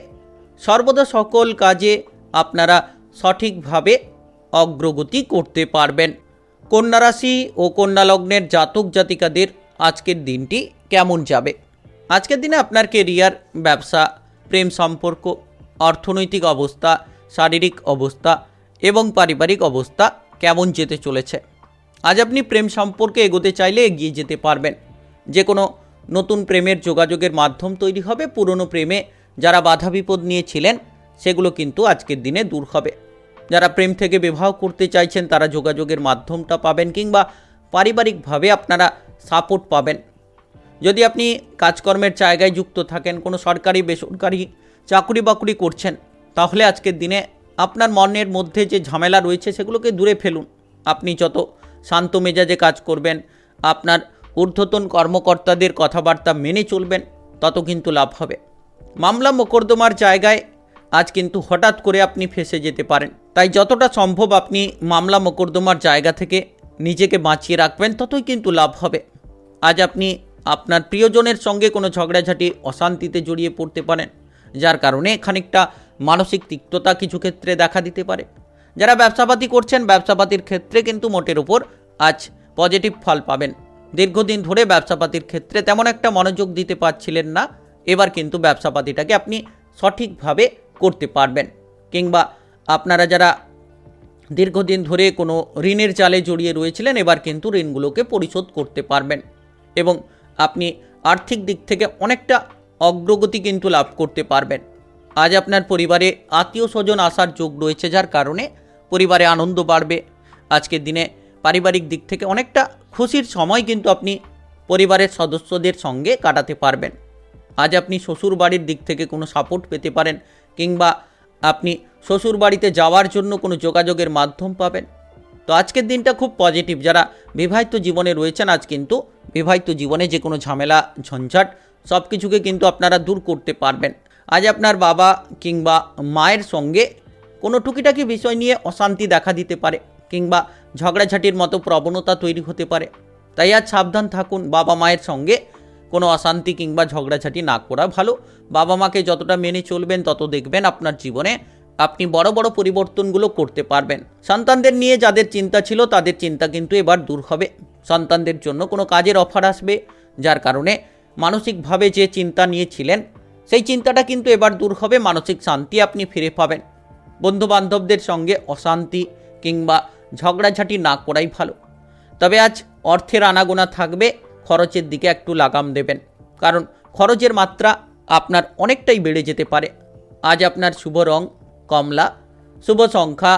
সর্বদা সকল কাজে আপনারা সঠিকভাবে অগ্রগতি করতে পারবেন। কন্যা রাশি ও কন্যা লগ্নের জাতক জাতিকাদের আজকের দিনটি কেমন যাবে? আজকের দিনে আপনার কেরিয়ার, ব্যবসা, প্রেম সম্পর্ক, অর্থনৈতিক অবস্থা, শারীরিক অবস্থা এবং পারিবারিক অবস্থা কেমন যেতে চলেছে। আজ আপনি প্রেম সম্পর্কে এগোতে চাইলে এগিয়ে যেতে পারবেন। যে কোনো নতুন প্রেমের যোগাযোগের মাধ্যম তৈরি হবে। পুরনো প্রেমে যারা বাধা বিপদ নিয়েছিলেন সেগুলো কিন্তু আজকের দিনে দূর হবে। যারা প্রেম থেকে বিবাহ করতে চাইছেন তারা যোগাযোগের মাধ্যমটা পাবেন, কিংবা পারিবারিকভাবে আপনারা সাপোর্ট পাবেন। যদি আপনি কাজকর্মের জায়গায় যুক্ত থাকেন, কোনো সরকারি বেসরকারি চাকরি বাকরি করছেন, তাহলে আজকের দিনে আপনার মনের মধ্যে যে ঝামেলা রয়েছে সেগুলোকে দূরে ফেলুন। আপনি যত শান্ত মেজাজে কাজ করবেন, আপনার ঊর্ধ্বতন কর্মকর্তাদের কথাবার্তা মেনে চলবেন, তত কিন্তু লাভ হবে। মামলা মোকদ্দমার জায়গায় আজ কিন্তু হঠাৎ করে আপনি ফেঁসে যেতে পারেন, তাই যতটা সম্ভব আপনি মামলা মোকদ্দমার জায়গা থেকে নিজেকে বাঁচিয়ে রাখবেন, ততই কিন্তু লাভ হবে। আজ আপনি আপনার প্রিয়জনের সঙ্গে কোনো ঝগড়াঝাটি অশান্তিতে জড়িয়ে পড়তে পারেন, যার কারণে খানিকটা মানসিক তিক্ততা কিছু ক্ষেত্রে দেখা দিতে পারে। যারা ব্যবসাপাতি করছেন, ব্যবসাপাতির ক্ষেত্রে কিন্তু মোটের উপর আজ পজিটিভ ফল পাবেন। দীর্ঘদিন ধরে ব্যবসাপাতির ক্ষেত্রে তেমন একটা মনোযোগ দিতে পারছিলেন না, এবার কিন্তু ব্যবসাপাতিটাকে আপনি সঠিকভাবে করতে পারবেন। কিংবা আপনারা যারা দীর্ঘদিন ধরে কোনো ঋণের জালে জড়িয়ে রয়েছিলেন, এবার কিন্তু ঋণগুলোকে পরিশোধ করতে পারবেন এবং আপনি আর্থিক দিক থেকে অনেকটা অগ্রগতি কিন্তু লাভ করতে পারবেন। আজ আপনার পরিবারে আত্মীয় স্বজন আসার যোগ রয়েছে, যার কারণে পরিবারে আনন্দ বাড়বে। আজকের দিনে পারিবারিক দিক থেকে অনেকটা খুশির সময় কিন্তু আপনি পরিবারের সদস্যদের সঙ্গে কাটাতে পারবেন। আজ আপনি শ্বশুর বাড়ির দিক থেকে কোনো সাপোর্ট পেতে পারেন, কিংবা আপনি শ্বশুর বাড়িতে যাওয়ার জন্য কোনো যোগাযোগের মাধ্যম পাবেন। তো আজকের দিনটা খুব পজিটিভ। যারা বিবাহিত জীবনে রয়েছেন, আজ কিন্তু বিবাহিত জীবনে যে কোনো ঝামেলা ঝঞ্ঝাট সব কিছুকে কিন্তু আপনারা দূর করতে পারবেন। আজ আপনার বাবা কিংবা মায়ের সঙ্গে কোনো টুকিটাকি বিষয় নিয়ে অশান্তি দেখা দিতে পারে, কিংবা ঝগড়াঝাটির মতো প্রবণতা তৈরি হতে পারে। তাই আজ সাবধান থাকুন। বাবা মায়ের সঙ্গে কোনো অশান্তি কিংবা ঝগড়াঝাটি না করা ভালো। বাবা মাকে যতটা মেনে চলবেন, তত দেখবেন আপনার জীবনে আপনি বড় বড় পরিবর্তনগুলো করতে পারবেন। সন্তানদের নিয়ে যাদের চিন্তা ছিল, তাদের চিন্তা কিন্তু এবার দূর হবে। সন্তানদের জন্য কোনো কাজের অফার আসবে, যার কারণে মানসিকভাবে যে চিন্তা নিয়েছিলেন সেই চিন্তাটা কিন্তু এবার দূর হবে। মানসিক শান্তি আপনি ফিরে পাবেন। বন্ধুবান্ধবদের সঙ্গে অশান্তি কিংবা ঝগড়াঝাটি না করাই ভালো। তবে আজ অর্থের আনাগোনা থাকবে, খরচের দিকে একটু লাগাম দেবেন, কারণ খরচের মাত্রা আপনার অনেকটাই বেড়ে যেতে পারে। আজ আপনার শুভ রং কমলা, শুভ সংখ্যা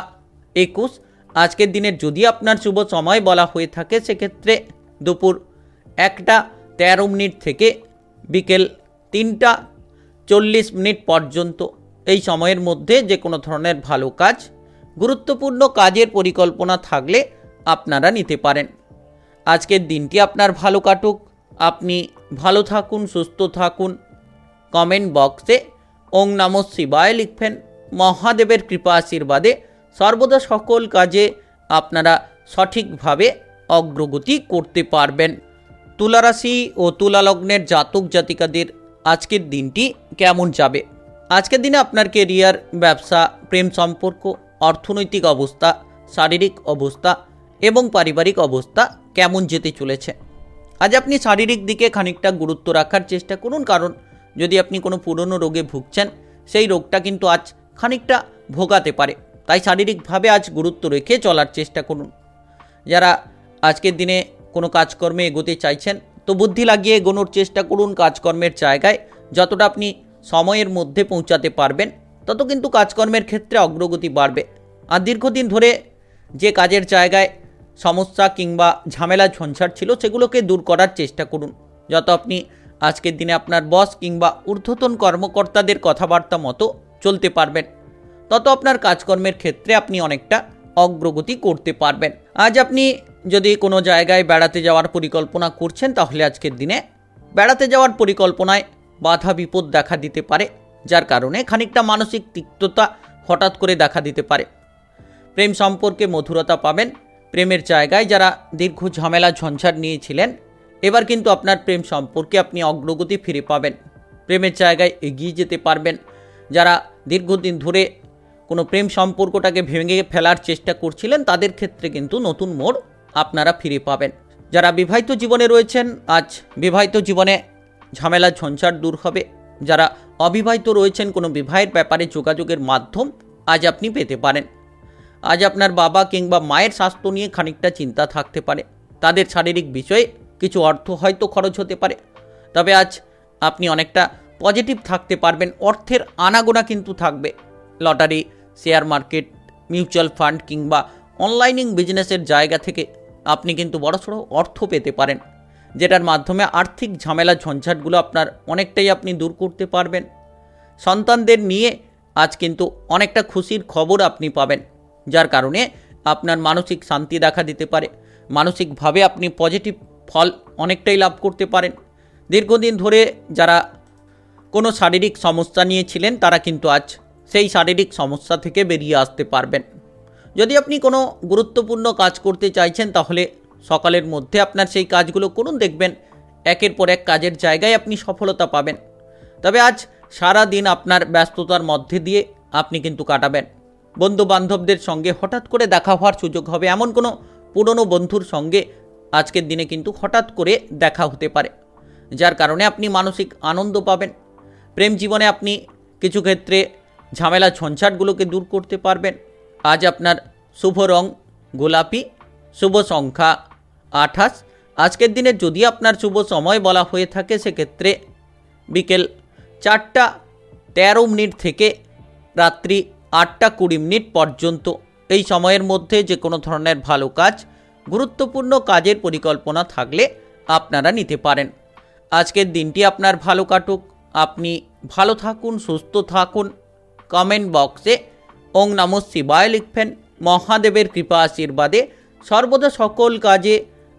21। আজকের দিনের যদি আপনার শুভ সময় বলা হয়ে থাকে, সেক্ষেত্রে দুপুর 1টা 13 থেকে বিকেল 3টা 40 পর্যন্ত এই সময়ের মধ্যে যে কোনো ধরনের ভালো কাজ, গুরুত্বপূর্ণ কাজের পরিকল্পনা থাকলে আপনারা নিতে পারেন। আজকের দিনটি আপনার ভালো কাটুক। আপনি ভালো থাকুন, সুস্থ থাকুন। কমেন্ট বক্সে ওং নমঃ শিবায় লিখবেন। মহাদেবের কৃপা আশীর্বাদে সর্বদা সকল কাজে আপনারা সঠিকভাবে অগ্রগতি করতে পারবেন। তুলা রাশি ও তুলা লগ্নের জাতক জাতিকাদের আজকের দিনটি কেমন যাবে? আজকের দিনে আপনার কেরিয়ার, ব্যবসা, প্রেম সম্পর্ক, অর্থনৈতিক অবস্থা, শারীরিক অবস্থা এবং পারিবারিক অবস্থা কেমন যেতে চলেছে? আজ আপনি শারীরিক দিকে খানিকটা গুরুত্ব রাখার চেষ্টা করুন, কারণ যদি আপনি কোনো পুরনো রোগে ভুগছেন, সেই রোগটা কিন্তু আজ খানিকটা ভোগাতে পারে। তাই শারীরিকভাবে আজ গুরুত্ব রেখে চলার চেষ্টা করুন। যারা আজকের দিনে কোনো কাজকর্মে এগোতে চাইছেন, তো বুদ্ধি লাগিয়ে এগোনোর চেষ্টা করুন। কাজকর্মের জায়গায় যতটা আপনি সময়ের মধ্যে পৌঁছাতে পারবেন, তত কিন্তু কাজকর্মের ক্ষেত্রে অগ্রগতি বাড়বে। আর দীর্ঘদিন ধরে যে কাজের জায়গায় সমস্যা কিংবা ঝামেলা ঝঞ্ঝাট ছিল, সেগুলোকে দূর করার চেষ্টা করুন। যত আপনি আজকের দিনে আপনার বস কিংবা ঊর্ধ্বতন কর্মকর্তাদের কথাবার্তা মতো চলতে পারবেন, তত আপনার কাজকর্মের ক্ষেত্রে আপনি অনেকটা অগ্রগতি করতে পারবেন। আজ আপনি যদি কোনো জায়গায় বেড়াতে যাওয়ার পরিকল্পনা করছেন, তাহলে আজকের দিনে বেড়াতে যাওয়ার পরিকল্পনায় বাধা বিপদ দেখা দিতে পারে, যার কারণে খানিকটা মানসিক তিক্ততা হঠাৎ করে দেখা দিতে পারে। প্রেম সম্পর্কে মধুরতা পাবেন। প্রেমের জায়গায় যারা দীর্ঘ ঝামেলা ঝঞ্ঝাট নিয়েছিলেন, এবার কিন্তু আপনার প্রেম সম্পর্কে আপনি অগ্রগতি ফিরে পাবেন। প্রেমের জায়গায় এগিয়ে যেতে পারবেন। যারা দীর্ঘদিন ধরে কোনো প্রেম সম্পর্কটাকে ভেঙে ফেলার চেষ্টা করছিলেন, তাদের ক্ষেত্রে কিন্তু নতুন মোড় আপনারা ফিরে পাবেন। যারা বিবাহিত জীবনে রয়েছেন, আজ বিবাহিত জীবনে ঝামেলা ঝঞ্ঝাট দূর হবে। যারা অবিবাহিত রয়েছেন, কোনো বিবাহের ব্যাপারে যোগাযোগের মাধ্যম আজ আপনি পেতে পারেন। আজ আপনার বাবা কিংবা মায়ের স্বাস্থ্য নিয়ে খানিকটা চিন্তা থাকতে পারে। তাদের শারীরিক বিষয়ে কিছু অর্থ হয়তো খরচ হতে পারে। তবে আজ আপনি অনেকটা পজিটিভ থাকতে পারবেন, অর্থের আনাগোনা কিন্তু থাকবে। Lottery, share market, mutual fund কিংবা অনলাইনিং বিজনেসের জায়গা থেকে আপনি কিন্তু বড়সড় অর্থ পেতে পারেন, যেটার মাধ্যমে আর্থিক ঝামেলা ঝঞ্ঝাটগুলো আপনার অনেকটাই আপনি দূর করতে পারবেন। সন্তানদের নিয়ে আজ কিন্তু অনেকটা খুশির খবর আপনি পাবেন, যার কারণে আপনার মানসিক শান্তি দেখা দিতে পারে। মানসিকভাবে আপনি পজিটিভ ফল অনেকটাই লাভ করতে পারেন। দীর্ঘদিন ধরে যারা কোনো শারীরিক সমস্যা নিয়েছিলেন তারা কিন্তু আজ সেই শারীরিক সমস্যা থেকে বেরিয়ে আসতে পারবেন। যদি আপনি কোনো গুরুত্বপূর্ণ কাজ করতে চাইছেন তাহলে সকালের মধ্যে আপনার সেই কাজগুলো করুন, দেখবেন একের পর এক কাজের জায়গায় আপনি সফলতা পাবেন। তবে আজ সারা দিন আপনার ব্যস্ততার মধ্যে দিয়ে আপনি কিন্তু কাটাবেন। বন্ধু বান্ধবদের সঙ্গে হঠাৎ করে দেখা হওয়ার সুযোগ হবে। এমন কোনো পুরনো বন্ধুর সঙ্গে আজকের দিনে কিন্তু হঠাৎ করে দেখা হতে পারে, যার কারণে আপনি মানসিক আনন্দ পাবেন। প্রেম জীবনে আপনি কিছু ক্ষেত্রে ঝামেলা ঝঞ্ঝাটগুলোকে দূর করতে পারবেন। আজ আপনার শুভ রং গোলাপি, শুভ সংখ্যা 28। আজকের দিনে যদি আপনার শুভ সময় বলা হয়ে থাকে সেক্ষেত্রে বিকেল 4:13 থেকে রাত্রি 8:20 পর্যন্ত। এই সময়ের মধ্যে যে কোনো ধরনের ভালো কাজ, গুরুত্বপূর্ণ কাজের পরিকল্পনা থাকলে আপনারা নিতে পারেন। আজকের দিনটি আপনার ভালো কাটুক, আপনি ভালো থাকুন, সুস্থ থাকুন। কমেন্ট বক্সে ওং নমঃ শিবায় লিখবেন। মহাদেবের কৃপা আশীর্বাদে সর্বদা সকল কাজে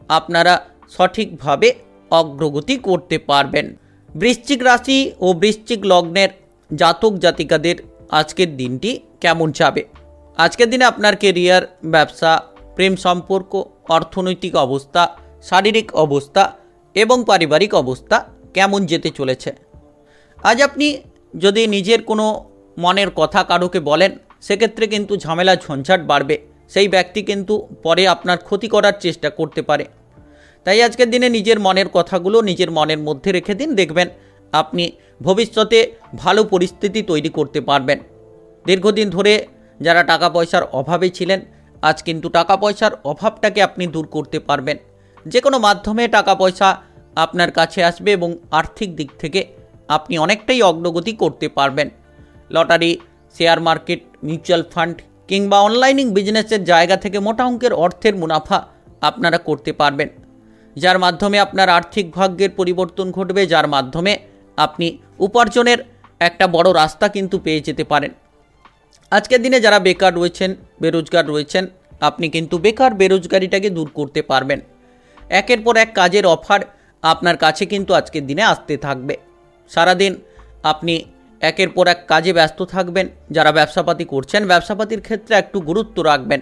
আপনারা সঠিকভাবে অগ্রগতি করতে পারবেন। বৃশ্চিক রাশি ও বৃশ্চিক লগ্নের জাতক জাতিকাদের আজকের দিনটি কেমন যাবে? আজকের দিনে আপনার কেরিয়ার, ব্যবসা, প্রেম সম্পর্ক, অর্থনৈতিক অবস্থা, শারীরিক অবস্থা এবং পারিবারিক অবস্থা কেমন যেতে চলেছে? আজ আপনি যদি নিজের কোনো মনের কথা কারোকে বলেন সেক্ষেত্রে কিন্তু ঝামেলা ঝঞ্ঝাট বাড়বে। সেই ব্যক্তি কিন্তু পরে আপনার ক্ষতি করার চেষ্টা করতে পারে। তাই আজকের দিনে নিজের মনের কথাগুলো নিজের মনের মধ্যে রেখে দিন, দেখবেন আপনি ভবিষ্যতে ভালো পরিস্থিতি তৈরি করতে পারবেন। দীর্ঘদিন ধরে যারা টাকা পয়সার অভাবে ছিলেন আজ কিন্তু টাকা পয়সার অভাবটাকে আপনি দূর করতে পারবেন। যে কোনো মাধ্যমে টাকা পয়সা আপনার কাছে আসবে এবং আর্থিক দিক থেকে আপনি অনেকটাই অগ্রগতি করতে পারবেন। Lottery, share market, mutual fund কিংবা অনলাইনিং বিজনেসের জায়গা থেকে মোটা অঙ্কের অর্থের মুনাফা আপনারা করতে পারবেন, যার মাধ্যমে আপনার আর্থিক ভাগ্যের পরিবর্তন ঘটবে, যার মাধ্যমে আপনি উপার্জনের একটা বড় রাস্তা কিন্তু পেয়ে যেতে পারেন। আজকের দিনে যারা বেকার রয়েছেন, বেরোজগার রয়েছেন, আপনি কিন্তু বেকার বেরোজগারিটাকে দূর করতে পারবেন। একের পর এক কাজের অফার আপনার কাছে কিন্তু আজকের দিনে আসতে থাকবে। সারাদিন আপনি একের পর এক কাজে ব্যস্ত থাকবেন। যারা ব্যবসাপাতি করছেন ব্যবসাপাতির ক্ষেত্রে একটু গুরুত্ব রাখবেন।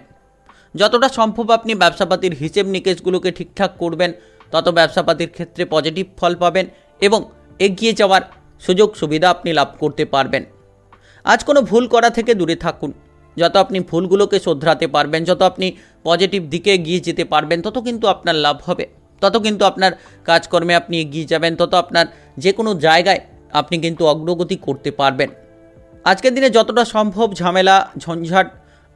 যতটা সম্ভব আপনি ব্যবসাপাতির হিসেব নিকেশগুলোকে ঠিকঠাক করবেন, তত ব্যবসাপাতির ক্ষেত্রে পজিটিভ ফল পাবেন এবং এগিয়ে যাওয়ার সুযোগ সুবিধা আপনি লাভ করতে পারবেন। আজ কোনো ভুল করা থেকে দূরে থাকুন। যত আপনি ভুলগুলোকে শোধরাতে পারবেন, যত আপনি পজিটিভ দিকে এগিয়ে যেতে পারবেন, তত কিন্তু আপনার লাভ হবে, তত কিন্তু আপনার কাজকর্মে আপনি এগিয়ে যাবেন, তত আপনার যে কোনো জায়গায় আপনি কিন্তু অগ্রগতি করতে পারবেন। আজকের দিনে যতটা সম্ভব ঝামেলা ঝঞ্ঝাট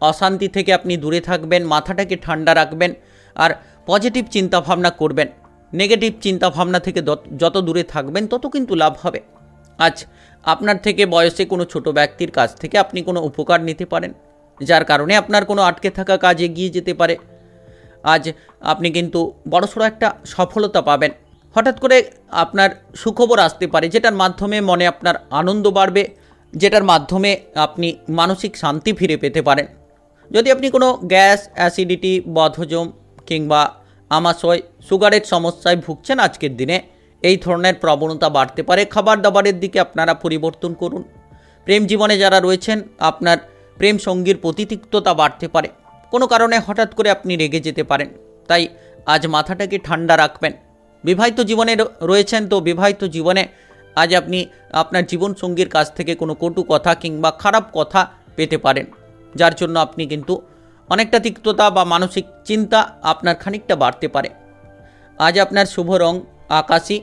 অশান্তি থেকে আপনি দূরে থাকবেন, মাথাটাকে ঠান্ডা রাখবেন আর পজিটিভ চিন্তাভাবনা করবেন। নেগেটিভ চিন্তাভাবনা থেকে যত দূরে থাকবেন তত কিন্তু লাভ হবে। আজ আপনার থেকে বয়সে কোনো ছোট ব্যক্তির কাছ থেকে আপনি কোনো উপকার নিতে পারেন, যার কারণে আপনার কোনো আটকে থাকা কাজ এগিয়ে যেতে পারে। আজ আপনি কিন্তু বড়সড় একটা সফলতা পাবেন। হঠাৎ করে আপনার সুখবর আসতে পারে, যেটার মাধ্যমে মনে আপনার আনন্দ বাড়বে, যেটার মাধ্যমে আপনি মানসিক শান্তি ফিরে পেতে পারেন। যদি আপনি কোনো গ্যাস, অ্যাসিডিটি, বদহজম কিংবা আমাশয়, সুগারের সমস্যায় ভুগছেন, আজকের দিনে এই ধরনের প্রবণতা বাড়তে পারে। খাবার দাবারের দিকে আপনারা পরিবর্তন করুন। প্রেম জীবনে যারা রয়েছেন আপনার প্রেম সঙ্গীর প্রতি তিক্ততা বাড়তে পারে। কোনো কারণে হঠাৎ করে আপনি রেগে যেতে পারেন, তাই আজ মাথাটাকে ঠান্ডা রাখবেন। বিবাহিত জীবনে রয়েছেন তো বিবাহিত জীবনে আজ আপনি আপনার জীবনসঙ্গীর কাছ থেকে কোনো কটু কথা কিংবা খারাপ কথা পেতে পারেন, যার জন্য আপনি কিন্তু অনেকটা তিক্ততা বা মানসিক চিন্তা আপনার খানিকটা বাড়তে পারে। আজ আপনার শুভ রং আকাশী,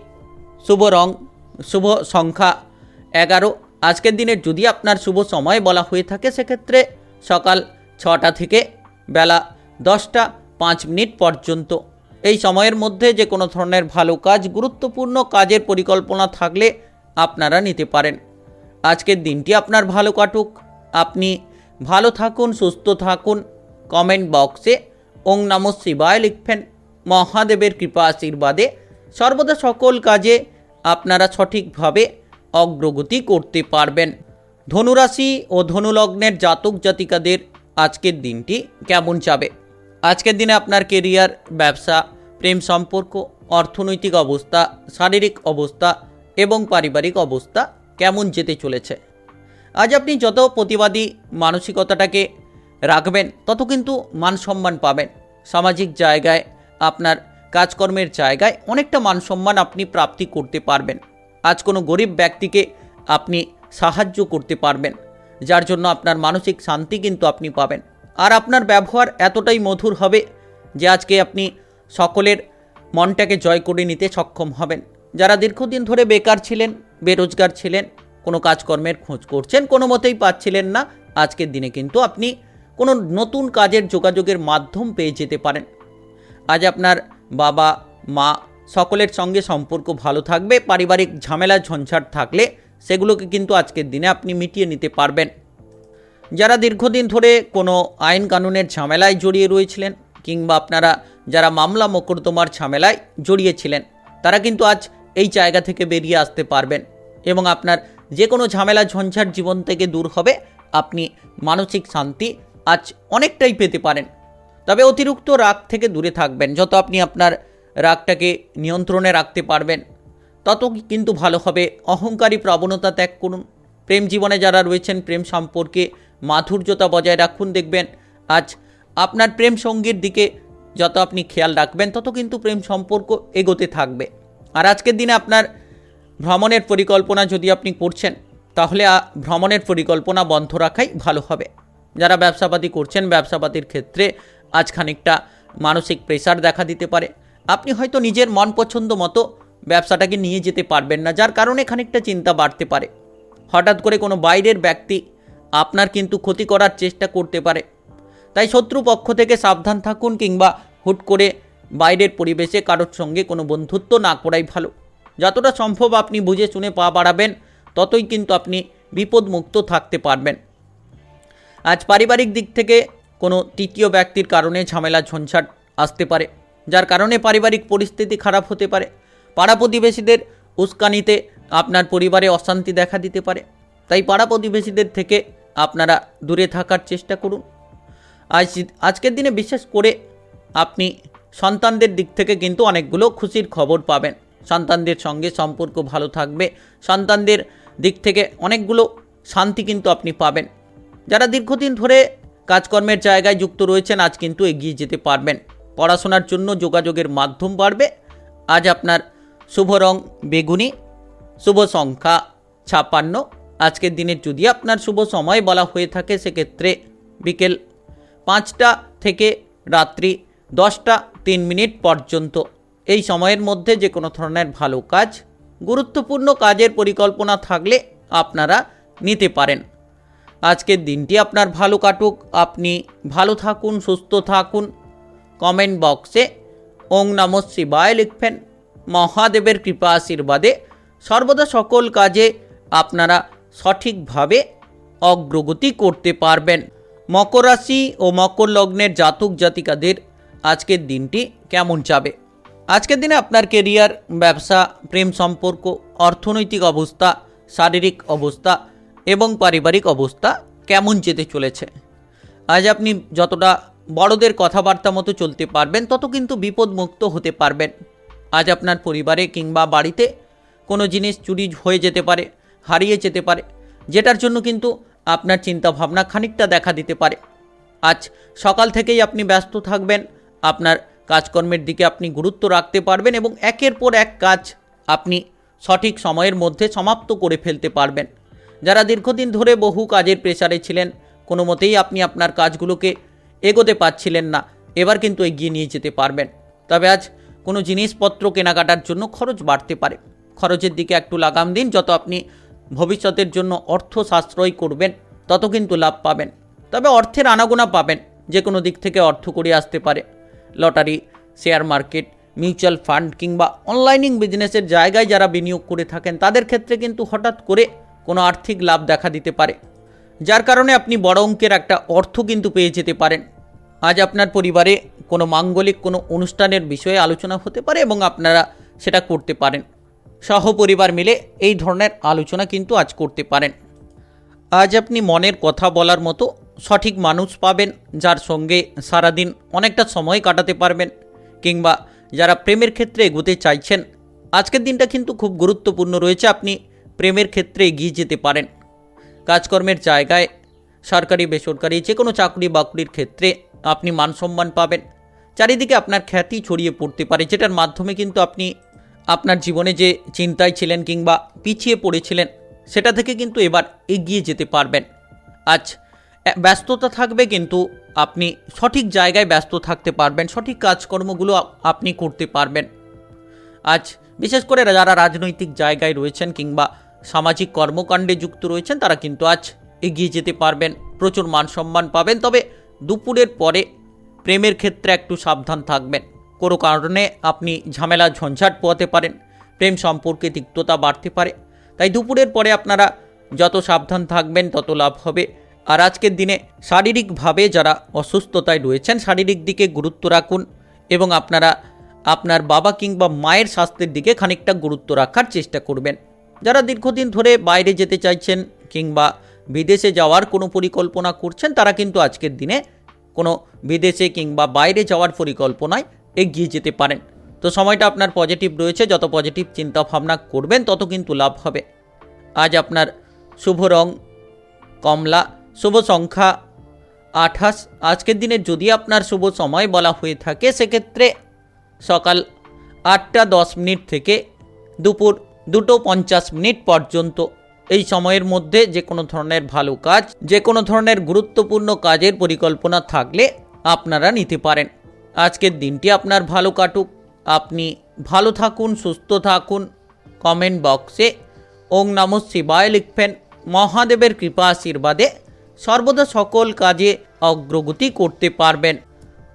শুভ সংখ্যা 11। আজকের দিনের যদি আপনার শুভ সময় বলা হয়ে থাকে সেক্ষেত্রে সকাল 6টা থেকে বেলা 10টা 5 মিনিট পর্যন্ত। এই সময়ের মধ্যে যে কোনো ধরনের ভালো কাজ, গুরুত্বপূর্ণ কাজের পরিকল্পনা থাকলে আপনারা নিতে পারেন। আজকের দিনটি আপনার ভালো কাটুক, আপনি ভালো থাকুন, সুস্থ থাকুন। কমেন্ট বক্সে ওং নমঃ শিবায় লিখবেন। মহাদেবের কৃপা আশীর্বাদে সর্বদা সকল কাজে আপনারা সঠিকভাবে অগ্রগতি করতে পারবেন। ধনুরাশি ও ধনুলগ্নের জাতক জাতিকাদের আজকের দিনটি কেমন যাবে? আজকের দিনে আপনার কেরিয়ার, ব্যবসা, প্রেম সম্পর্ক, অর্থনৈতিক অবস্থা, শারীরিক অবস্থা এবং পারিবারিক অবস্থা কেমন যেতে চলেছে? আজ আপনি যত প্রতিবাদী মানসিকতাটাকে রাখবেন তত কিন্তু মান সম্মান পাবেন। সামাজিক জায়গায়, আপনার কাজকর্মের জায়গায় অনেকটা মান সম্মান আপনি প্রাপ্তি করতে পারবেন। আজ কোনো গরিব ব্যক্তিকে আপনি সাহায্য করতে পারবেন, যার জন্য আপনার মানসিক শান্তি কিন্তু আপনি পাবেন। আর আপনার ব্যবহার এতটাই মধুর হবে যে আজকে আপনি সকলের মনটাকে জয় করে নিতে সক্ষম হবেন। যারা দীর্ঘদিন ধরে বেকার ছিলেন, বেরোজগার ছিলেন, কোনো কাজকর্মের খোঁজ করছেন, কোনো মতেই পাচ্ছিলেন না, আজকের দিনে কিন্তু আপনি কোনো নতুন কাজের যোগাযোগের মাধ্যম পেয়ে যেতে পারেন। আজ আপনার বাবা মা সকলের সঙ্গে সম্পর্ক ভালো থাকবে। পারিবারিক ঝামেলা ঝঞ্ঝাট থাকলে সেগুলোকে কিন্তু আজকের দিনে আপনি মিটিয়ে নিতে পারবেন। যারা দীর্ঘদিন ধরে কোনো আইন কানুনের ঝামেলায় জড়িয়ে রয়েছিলেন, কিংবা আপনারা যারা মামলা মোকদ্দমার ঝামেলায় জড়িয়েছিলেন, তারা কিন্তু আজ এই জায়গা থেকে বেরিয়ে আসতে পারবেন এবং আপনার যে কোনো ঝামেলা ঝঞ্ঝাট জীবন থেকে দূর হবে। আপনি মানসিক শান্তি আজ অনেকটাই পেতে পারেন। তবে অতিরিক্ত রাগ থেকে দূরে থাকবেন। যত আপনি আপনার রাগটাকে নিয়ন্ত্রণে রাখতে পারবেন তত কিন্তু ভালো হবে। অহংকারী প্রবণতা ত্যাগ করুন। প্রেম জীবনে যারা রয়েছেন, প্রেম সম্পর্কে মাধুর্যতা বজায় রাখুন। দেখবেন আজ আপনার প্রেম সঙ্গীর দিকে যত আপনি খেয়াল রাখবেন তত কিন্তু প্রেম সম্পর্ক এগোতে থাকবে। আর আজকের দিনে আপনার ভ্রমণের পরিকল্পনা যদি আপনি করছেন, তাহলে ভ্রমণের পরিকল্পনা বন্ধ রাখাই ভালো হবে। যারা ব্যবসাপাতি করছেন, ব্যবসাপাতির ক্ষেত্রে আজ খানিকটা মানসিক প্রেসার দেখা দিতে পারে। আপনি হয়তো নিজের মন পছন্দ মতো ব্যবসাটাকে নিয়ে যেতে পারবেন না, যার কারণে খানিকটা চিন্তা বাড়তে পারে। হঠাৎ করে কোনো বাইরের ব্যক্তি আপনার কিন্তু ক্ষতি করার চেষ্টা করতে পারে। তাই শত্রু পক্ষ থেকে সাবধান থাকুন, কিংবা হুট করে বাইরের পরিবেশে কারোর সঙ্গে কোনো বন্ধুত্ব না করাই ভালো। যতটা সম্ভব আপনি বুঝে শুনে পা বাড়াবেন, ততই কিন্তু আপনি বিপদমুক্ত থাকতে পারবেন। আজ পারিবারিক দিক থেকে কোনো তৃতীয় ব্যক্তির কারণে ঝামেলা ঝঞ্ঝাট আসতে পারে, যার কারণে পারিবারিক পরিস্থিতি খারাপ হতে পারে। পাড়া প্রতিবেশীদের উস্কানিতে আপনার পরিবারে অশান্তি দেখা দিতে পারে। তাই পাড়া প্রতিবেশীদের থেকে আপনারা দূরে থাকার চেষ্টা করুন। আজকের দিনে বিশেষ করে আপনি সন্তানদের দিক থেকে কিন্তু অনেকগুলো খুশির খবর পাবেন। সন্তানদের সঙ্গে সম্পর্ক ভালো থাকবে। সন্তানদের দিক থেকে অনেকগুলো শান্তি কিন্তু আপনি পাবেন। যারা দীর্ঘদিন ধরে কাজকর্মের জায়গায় যুক্ত রয়েছেন, আজ কিন্তু এগিয়ে যেতে পারবেন। পড়াশোনার জন্য যোগাযোগের মাধ্যম বাড়বে। আজ আপনার শুভ রং বেগুনি, শুভ সংখ্যা 56। আজকের দিনের যদি আপনার শুভ সময় বলা হয়ে থাকে, সেক্ষেত্রে বিকেল 5টা থেকে রাত্রি 10টা 3 মিনিট পর্যন্ত। এই সময়ের মধ্যে যে কোনো ধরনের ভালো কাজ, গুরুত্বপূর্ণ কাজের পরিকল্পনা থাকলে আপনারা নিতে পারেন। আজকের দিনটি আপনার ভালো কাটুক, আপনি ভালো থাকুন, সুস্থ থাকুন। কমেন্ট বক্সে ওং নমঃ শিবায় লিখবেন। মহাদেবের কৃপা আশীর্বাদে সর্বদা সকল কাজে আপনারা সঠিকভাবে অগ্রগতি করতে পারবেন। মকর রাশি ও মকর লগ্নের জাতক জাতিকাদের আজকের দিনটি কেমন যাবে? আজকের দিনে আপনার কেরিয়ার, ব্যবসা, প্রেম সম্পর্ক, অর্থনৈতিক অবস্থা, শারীরিক অবস্থা এবং পারিবারিক অবস্থা কেমন যেতে চলেছে? আজ আপনি যতটা বড়দের কথাবার্তা মতো চলতে পারবেন, তত কিন্তু বিপদমুক্ত হতে পারবেন। আজ আপনার পরিবারে কিংবা বাড়িতে কোনো জিনিস চুরি হয়ে যেতে পারে, হারিয়ে যেতে পারে, যেটার জন্য কিন্তু আপনার চিন্তাভাবনা খানিকটা দেখা দিতে পারে। আজ সকাল থেকেই আপনি ব্যস্ত থাকবেন। আপনার কাজকর্মের দিকে আপনি গুরুত্ব রাখতে পারবেন এবং একের পর এক কাজ আপনি সঠিক সময়ের মধ্যে সমাপ্ত করে ফেলতে পারবেন। যারা দীর্ঘদিন ধরে বহু কাজের প্রেসারে ছিলেন, কোনো মতেই আপনি আপনার কাজগুলোকে এগোতে পারছিলেন না, এবার কিন্তু এগিয়ে নিয়ে যেতে পারবেন। তবে আজ কোনো জিনিসপত্র কেনাকাটার জন্য খরচ বাড়তে পারে। খরচের দিকে একটু লাগাম দিন। যত আপনি ভবিষ্যতের জন্য অর্থ সাশ্রয় করবেন, তত কিন্তু লাভ পাবেন। তবে অর্থের আনাগোনা পাবেন, যে কোনো দিক থেকে অর্থ করে আসতে পারে। Lottery, share market, mutual fund কিংবা অনলাইনিং বিজনেসের জায়গায় যারা বিনিয়োগ করে থাকেন তাদের ক্ষেত্রে কিন্তু হঠাৎ করে কোনো আর্থিক লাভ দেখা দিতে পারে, যার কারণে আপনি বড় অঙ্কের একটা অর্থ কিন্তু পেয়ে যেতে পারেন। আজ আপনার পরিবারে কোনো মাঙ্গলিক কোনো অনুষ্ঠানের বিষয়ে আলোচনা হতে পারে এবং আপনারা সেটা করতে পারেন। সহপরিবার মিলে এই ধরনের আলোচনা কিন্তু আজ করতে পারেন। আজ আপনি মনের কথা বলার মতো সঠিক মানুষ পাবেন, যার সঙ্গে সারাদিন অনেকটা সময় কাটাতে পারবেন, কিংবা যারা প্রেমের ক্ষেত্রে এগোতে চাইছেন আজকের দিনটা কিন্তু খুব গুরুত্বপূর্ণ রয়েছে। আপনি প্রেমের ক্ষেত্রে এগিয়ে যেতে পারেন। কাজকর্মের জায়গায় সরকারি বেসরকারি যে কোনো চাকরি বাকরির ক্ষেত্রে আপনি মান সম্মান পাবেন। চারিদিকে আপনার খ্যাতি ছড়িয়ে পড়তে পারে, যেটার মাধ্যমে কিন্তু আপনি আপনার জীবনে যে চিন্তায় ছিলেন কিংবা পিছিয়ে পড়েছিলেন সেটা থেকে কিন্তু এবার এগিয়ে যেতে পারবেন। আজ ব্যস্ততা থাকবে, কিন্তু আপনি সঠিক জায়গায় ব্যস্ত থাকতে পারবেন, সঠিক কাজকর্মগুলো আপনি করতে পারবেন। আজ বিশেষ করে যারা রাজনৈতিক জায়গায় রয়েছেন কিংবা সামাজিক কর্মকাণ্ডে যুক্ত রয়েছেন তারা কিন্তু আজ এগিয়ে যেতে পারবেন, প্রচুর মান সম্মান পাবেন। তবে দুপুরের পরে প্রেমের ক্ষেত্রে একটু সাবধান থাকবেন, কোনো কারণে আপনি ঝামেলা ঝঞ্ঝাট পোহাতে পারেন, প্রেম সম্পর্কে তিক্ততা বাড়তে পারে। তাই দুপুরের পরে আপনারা যত সাবধান থাকবেন তত লাভ হবে। আর আজকের দিনে শারীরিকভাবে যারা অসুস্থতায় রয়েছেন শারীরিক দিকে গুরুত্ব রাখুন এবং আপনারা আপনার বাবা কিংবা মায়ের স্বাস্থ্যের দিকে খানিকটা গুরুত্ব রাখার চেষ্টা করবেন। যারা দীর্ঘদিন ধরে বাইরে যেতে চাইছেন কিংবা বিদেশে যাওয়ার কোনো পরিকল্পনা করছেন তারা কিন্তু আজকের দিনে কোনো বিদেশে কিংবা বাইরে যাওয়ার পরিকল্পনায় এগিয়ে যেতে পারেন। তো সময়টা আপনার পজিটিভ রয়েছে, যত পজিটিভ চিন্তা ভাবনা করবেন তত কিন্তু লাভ হবে। আজ আপনার শুভ রং কমলা, শুভ সংখ্যা 28। আজকের দিনে যদি আপনার শুভ সময় বলা হয়ে থাকে সেক্ষেত্রে সকাল 8টা 10 মিনিট থেকে দুপুর 2টো 50 মিনিট পর্যন্ত। এই সময়ের মধ্যে যে কোনো ধরনের ভালো কাজ, যে কোনো ধরনের গুরুত্বপূর্ণ কাজের পরিকল্পনা থাকলে আপনারা নিতে পারেন। আজকের দিনটি আপনার ভালো কাটুক, আপনি ভালো থাকুন, সুস্থ থাকুন। কমেন্ট বক্সে ওং নমঃ শিবায় লিখবেন। মহাদেবের কৃপা আশীর্বাদে সর্বদা সকল কাজে অগ্রগতি করতে পারবেন।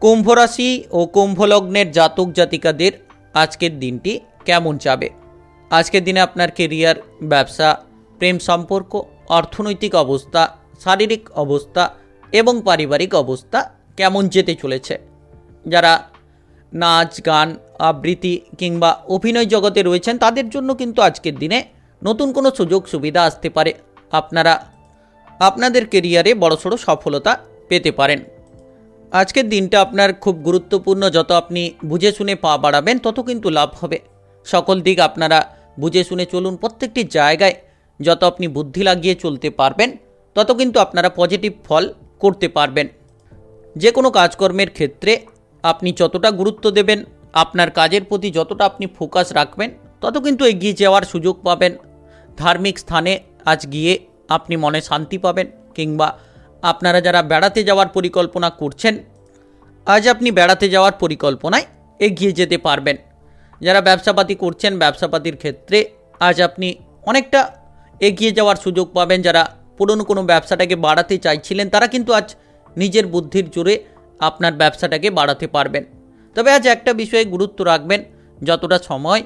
কুম্ভ রাশি ও কুম্ভ লগ্নের জাতক জাতিকাদের আজকের দিনটি কেমন যাবে? আজকের দিনে আপনার কেরিয়ার, ব্যবসা, প্রেম সম্পর্ক, অর্থনৈতিক অবস্থা, শারীরিক অবস্থা এবং পারিবারিক অবস্থা কেমন যেতে চলেছে? যারা নাচ, গান, আবৃত্তি কিংবা অভিনয় জগতে রয়েছেন তাদের জন্য কিন্তু আজকের দিনে নতুন কোনো সুযোগ সুবিধা আসতে পারে। আপনারা আপনাদের কেরিয়ারে বড়সড় সফলতা পেতে পারেন। আজকের দিনটা আপনার খুব গুরুত্বপূর্ণ, যত আপনি বুঝে শুনে পা বাড়াবেন তত কিন্তু লাভ হবে। সকল দিক আপনারা বুঝে শুনে চলুন, প্রত্যেকটি জায়গায় যত আপনি বুদ্ধি লাগিয়ে চলতে পারবেন তত কিন্তু আপনারা পজিটিভ ফল করতে পারবেন। যে কোনো কাজকর্মের ক্ষেত্রে আপনি যতটা গুরুত্ব দেবেন, আপনার কাজের প্রতি যতটা আপনি ফোকাস রাখবেন তত কিন্তু এগিয়ে যাওয়ার সুযোগ পাবেন। ধার্মিক স্থানে আজ গিয়ে আপনি মনে শান্তি পাবেন, কিংবা আপনারা যারা বেড়াতে যাওয়ার পরিকল্পনা করছেন আজ আপনি বেড়াতে যাওয়ার পরিকল্পনায় এগিয়ে যেতে পারবেন। যারা ব্যবসাপাতি করছেন ব্যবসাপাতির ক্ষেত্রে আজ আপনি অনেকটা এগিয়ে যাওয়ার সুযোগ পাবেন। যারা পুরনো কোনো ব্যবসাটাকে বাড়াতে চাইছিলেন তারা কিন্তু আজ নিজের বুদ্ধির জোরে আপনার ব্যবসাটাকে বাড়াতে পারবেন। তবে আজ একটা বিষয়ে গুরুত্ব রাখবেন, যতটা সময়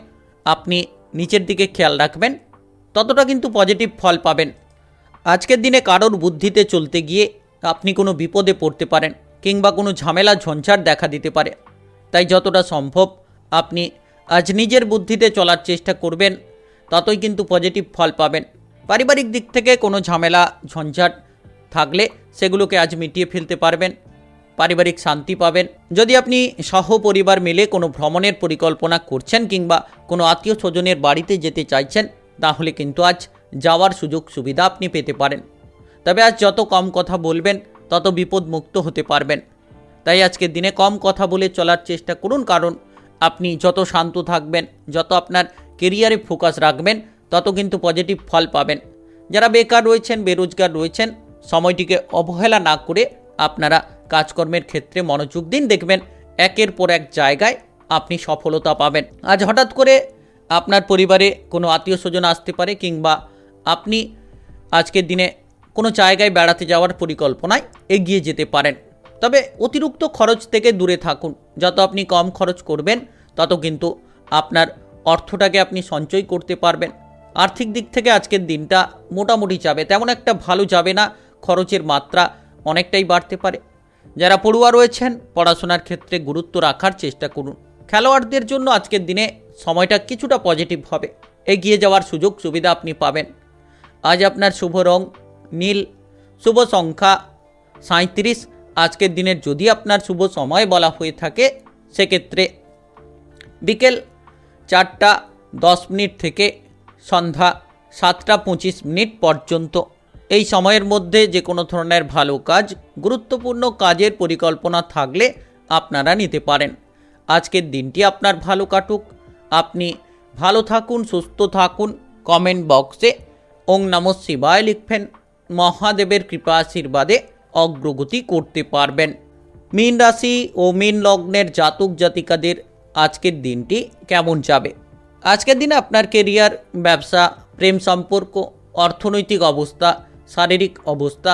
আপনি নিচের দিকে খেয়াল রাখবেন ততটা কিন্তু পজিটিভ ফল পাবেন। আজকের দিনে কারোর বুদ্ধিতে চলতে গিয়ে আপনি কোনো বিপদে পড়তে পারেন কিংবা কোনো ঝামেলা ঝঞ্ঝাট দেখা দিতে পারে। তাই যতটা সম্ভব আপনি আজ নিজের বুদ্ধিতে চলার চেষ্টা করবেন, ততই কিন্তু পজিটিভ ফল পাবেন। পারিবারিক দিক থেকে কোনো ঝামেলা ঝঞ্ঝাট থাকলে সেগুলোকে আজ মিটিয়ে ফেলতে পারবেন, পারিবারিক শান্তি পাবেন। যদি আপনি সহপরিবার মিলে কোনো ভ্রমণের পরিকল্পনা করছেন কিংবা কোনো আত্মীয় স্বজনের বাড়িতে যেতে চাইছেন তাহলে কিন্তু আজ যাওয়ার সুযোগ সুবিধা আপনি পেতে পারেন। তবে আজ যত কম কথা বলবেন তত বিপদমুক্ত হতে পারবেন। তাই আজকের দিনে কম কথা বলে চলার চেষ্টা করুন, কারণ আপনি যত শান্ত থাকবেন, যত আপনার কেরিয়ারে ফোকাস রাখবেন তত কিন্তু পজিটিভ ফল পাবেন। যারা বেকার রয়েছেন, বেরোজগার রয়েছেন, সময়টিকে অবহেলা না করে আপনারা কাজকর্মের ক্ষেত্রে মনোযোগ দিন, দেখবেন একের পর এক জায়গায় আপনি সফলতা পাবেন। আজ হঠাৎ করে আপনার পরিবারে কোনো আত্মীয় স্বজন আসতে পারে, কিংবা আপনি আজকের দিনে কোনো জায়গায় বেড়াতে যাওয়ার পরিকল্পনায় এগিয়ে যেতে পারেন। তবে অতিরিক্ত খরচ থেকে দূরে থাকুন। যত আপনি কম খরচ করবেন তত কিন্তু আপনার অর্থটাকে আপনি সঞ্চয় করতে পারবেন। আর্থিক দিক থেকে আজকের দিনটা মোটামুটি যাবে, তেমন একটা ভালো যাবে না, খরচের মাত্রা অনেকটাই বাড়তে পারে। যারা পড়ুয়া রয়েছেন পড়াশোনার ক্ষেত্রে গুরুত্ব রাখার চেষ্টা করুন। খেলোয়াড়দের জন্য আজকের দিনে সময়টা কিছুটা পজিটিভ হবে, এগিয়ে যাওয়ার সুযোগ সুবিধা আপনি পাবেন। আজ আপনার শুভ রং নীল, শুভ সংখ্যা 37। আজকের দিনের যদি আপনার শুভ সময় বলা হয়ে থাকে সেক্ষেত্রে বিকেল 4:10 থেকে সন্ধ্যা 7:25 পর্যন্ত। এই সময়ের মধ্যে যে কোনো ধরনের ভালো কাজ, গুরুত্বপূর্ণ কাজের পরিকল্পনা থাকলে আপনারা নিতে পারেন। আজকের দিনটি আপনার ভালো কাটুক, আপনি ভালো থাকুন, সুস্থ থাকুন। কমেন্ট বক্সে ওং নমঃ শিবায় লিখবেন। মহাদেবের কৃপা আশীর্বাদে অগ্রগতি করতে পারবেন। মীন রাশি ও মীন লগ্নের জাতক জাতিকাদের আজকের দিনটি কেমন যাবে? আজকের দিনে আপনার কেরিয়ার, ব্যবসা, প্রেম সম্পর্ক, অর্থনৈতিক অবস্থা, শারীরিক অবস্থা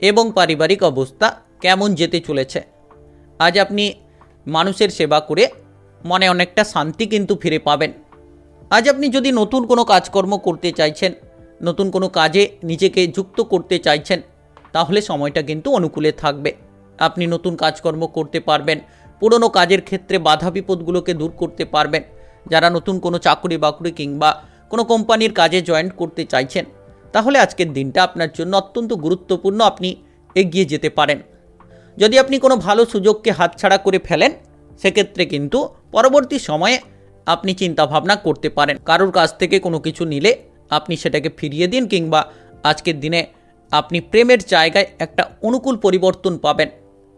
এবং পারিবারিক অবস্থা কেমন যেতে চলেছে? আজ আপনি মানুষের সেবা করে মনে অনেকটা শান্তি কিন্তু ফিরে পাবেন। আজ আপনি যদি নতুন কোনো কাজকর্ম করতে চাইছেন, নতুন কোনো কাজে নিজেকে যুক্ত করতে চাইছেন, তাহলে সময়টা কিন্তু অনুকূলে থাকবে। আপনি নতুন কাজকর্ম করতে পারবেন, পুরনো কাজের ক্ষেত্রে বাধা বিপদগুলোকে দূর করতে পারবেন। যারা নতুন কোনো চাকরি বাকরি কিংবা কোনো কোম্পানির কাজে জয়েন করতে চাইছেন, তাহলে আজকের দিনটা আপনার জন্য অত্যন্ত গুরুত্বপূর্ণ, আপনি এগিয়ে যেতে পারেন। যদি আপনি কোনো ভালো সুযোগকে হাতছাড়া করে ফেলেন, সেক্ষেত্রে কিন্তু পরবর্তী সময়ে আপনি চিন্তাভাবনা করতে পারেন। কারোর কাছ থেকে কোনো কিছু নিলে আপনি সেটাকে ফিরিয়ে দিন, কিংবা আজকের দিনে আপনি প্রেমের জায়গায় একটা অনুকূল পরিবর্তন পাবেন।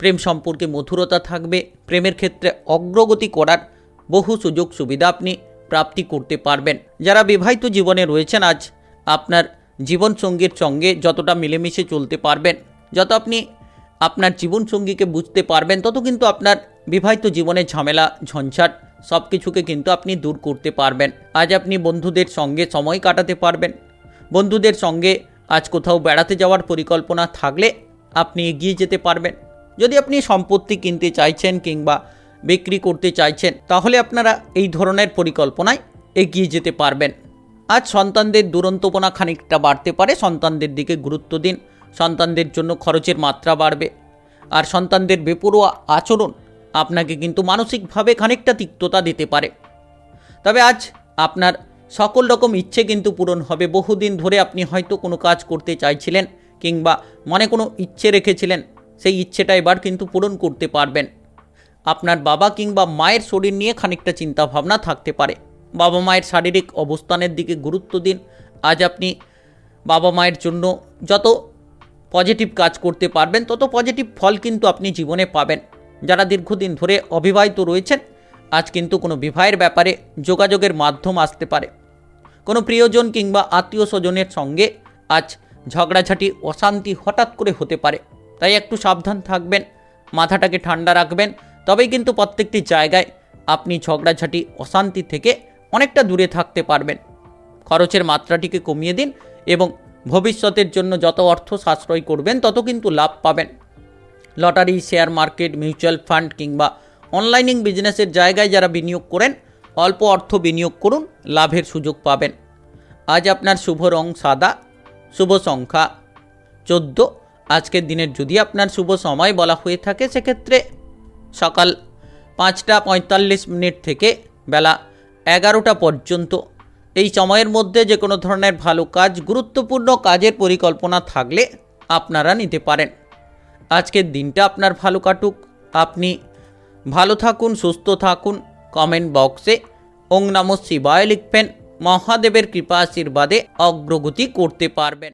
প্রেম সম্পর্কে মধুরতা থাকবে, প্রেমের ক্ষেত্রে অগ্রগতি করার বহু সুযোগ সুবিধা আপনি প্রাপ্তি করতে পারবেন। যারা বিবাহিত জীবনে রয়েছেন, আজ আপনার জীবনসঙ্গীর সঙ্গে যতটা মিলেমিশে চলতে পারবেন, যত আপনি আপনার জীবনসঙ্গীকে বুঝতে পারবেন, তত কিন্তু আপনার বিবাহিত জীবনে ঝামেলা ঝঞ্ঝাট সব কিছুকে কিন্তু আপনি দূর করতে পারবেন। আজ আপনি বন্ধুদের সঙ্গে সময় কাটাতে পারবেন। বন্ধুদের সঙ্গে আজ কোথাও বেড়াতে যাওয়ার পরিকল্পনা থাকলে আপনি এগিয়ে যেতে পারবেন। যদি আপনি সম্পত্তি কিনতে চাইছেন কিংবা বিক্রি করতে চাইছেন, তাহলে আপনারা এই ধরনের পরিকল্পনায় এগিয়ে যেতে পারবেন। আজ সন্তানদের দুরন্তপনা খানিকটা বাড়তে পারে, সন্তানদের দিকে গুরুত্ব দিন। সন্তানদের জন্য খরচের মাত্রা বাড়বে, আর সন্তানদের বেপরোয়া আচরণ আপনাকে কিন্তু মানসিকভাবে খানিকটা তিক্ততা দিতে পারে। তবে আজ আপনার সকল রকম ইচ্ছে কিন্তু পূরণ হবে। বহুদিন ধরে আপনি হয়তো কোনো কাজ করতে চাইছিলেন কিংবা মনে কোনো ইচ্ছে রেখেছিলেন, সেই ইচ্ছেটা এবার কিন্তু পূরণ করতে পারবেন। আপনার বাবা কিংবা মায়ের শরীর নিয়ে খানিকটা চিন্তাভাবনা থাকতে পারে। বাবা মায়ের শারীরিক অবস্থানের দিকে গুরুত্ব দিন। আজ আপনি বাবা মায়ের জন্য যত পজিটিভ কাজ করতে পারবেন, তত পজিটিভ ফল কিন্তু আপনি জীবনে পাবেন। যারা দীর্ঘদিন ধরে অবিবাহিত রয়েছেন, আজ কিন্তু কোনো বিবাহের ব্যাপারে যোগাযোগের মাধ্যম আসতে পারে। কোনো প্রিয়জন কিংবা আত্মীয় স্বজনের সঙ্গে আজ ঝগড়াঝাটি অশান্তি হঠাৎ করে হতে পারে, তাই একটু সাবধান থাকবেন, মাথাটাকে ঠান্ডা রাখবেন। তবেই কিন্তু প্রত্যেকটি জায়গায় আপনি ঝগড়াঝাটি অশান্তি থেকে অনেকটা দূরে থাকতে পারবেন। খরচের মাত্রাটিকে কমিয়ে দিন এবং ভবিষ্যতের জন্য যত অর্থ সাশ্রয় করবেন তত কিন্তু লাভ পাবেন। Lottery, share market, mutual fund কিংবা অনলাইনিং বিজনেসের জায়গায় যারা বিনিয়োগ করেন, অল্প অর্থ বিনিয়োগ করুন, লাভের সুযোগ পাবেন। আজ আপনার শুভ রং সাদা, শুভ সংখ্যা 14। আজকের দিনের যদি আপনার শুভ সময় বলা হয়ে থাকে সেক্ষেত্রে সকাল 5:45 থেকে বেলা 11টা পর্যন্ত। এই সময়ের মধ্যে যে কোনো ধরনের ভালো কাজ, গুরুত্বপূর্ণ কাজের পরিকল্পনা থাকলে আপনারা নিতে পারেন। আজকের দিনটা আপনার ভালো কাটুক, আপনি ভালো থাকুন, সুস্থ থাকুন। কমেন্ট বক্সে ওং নমঃ শিবায় লিখবেন। মহাদেবের কৃপা আশীর্বাদে অগ্রগতি করতে পারবেন।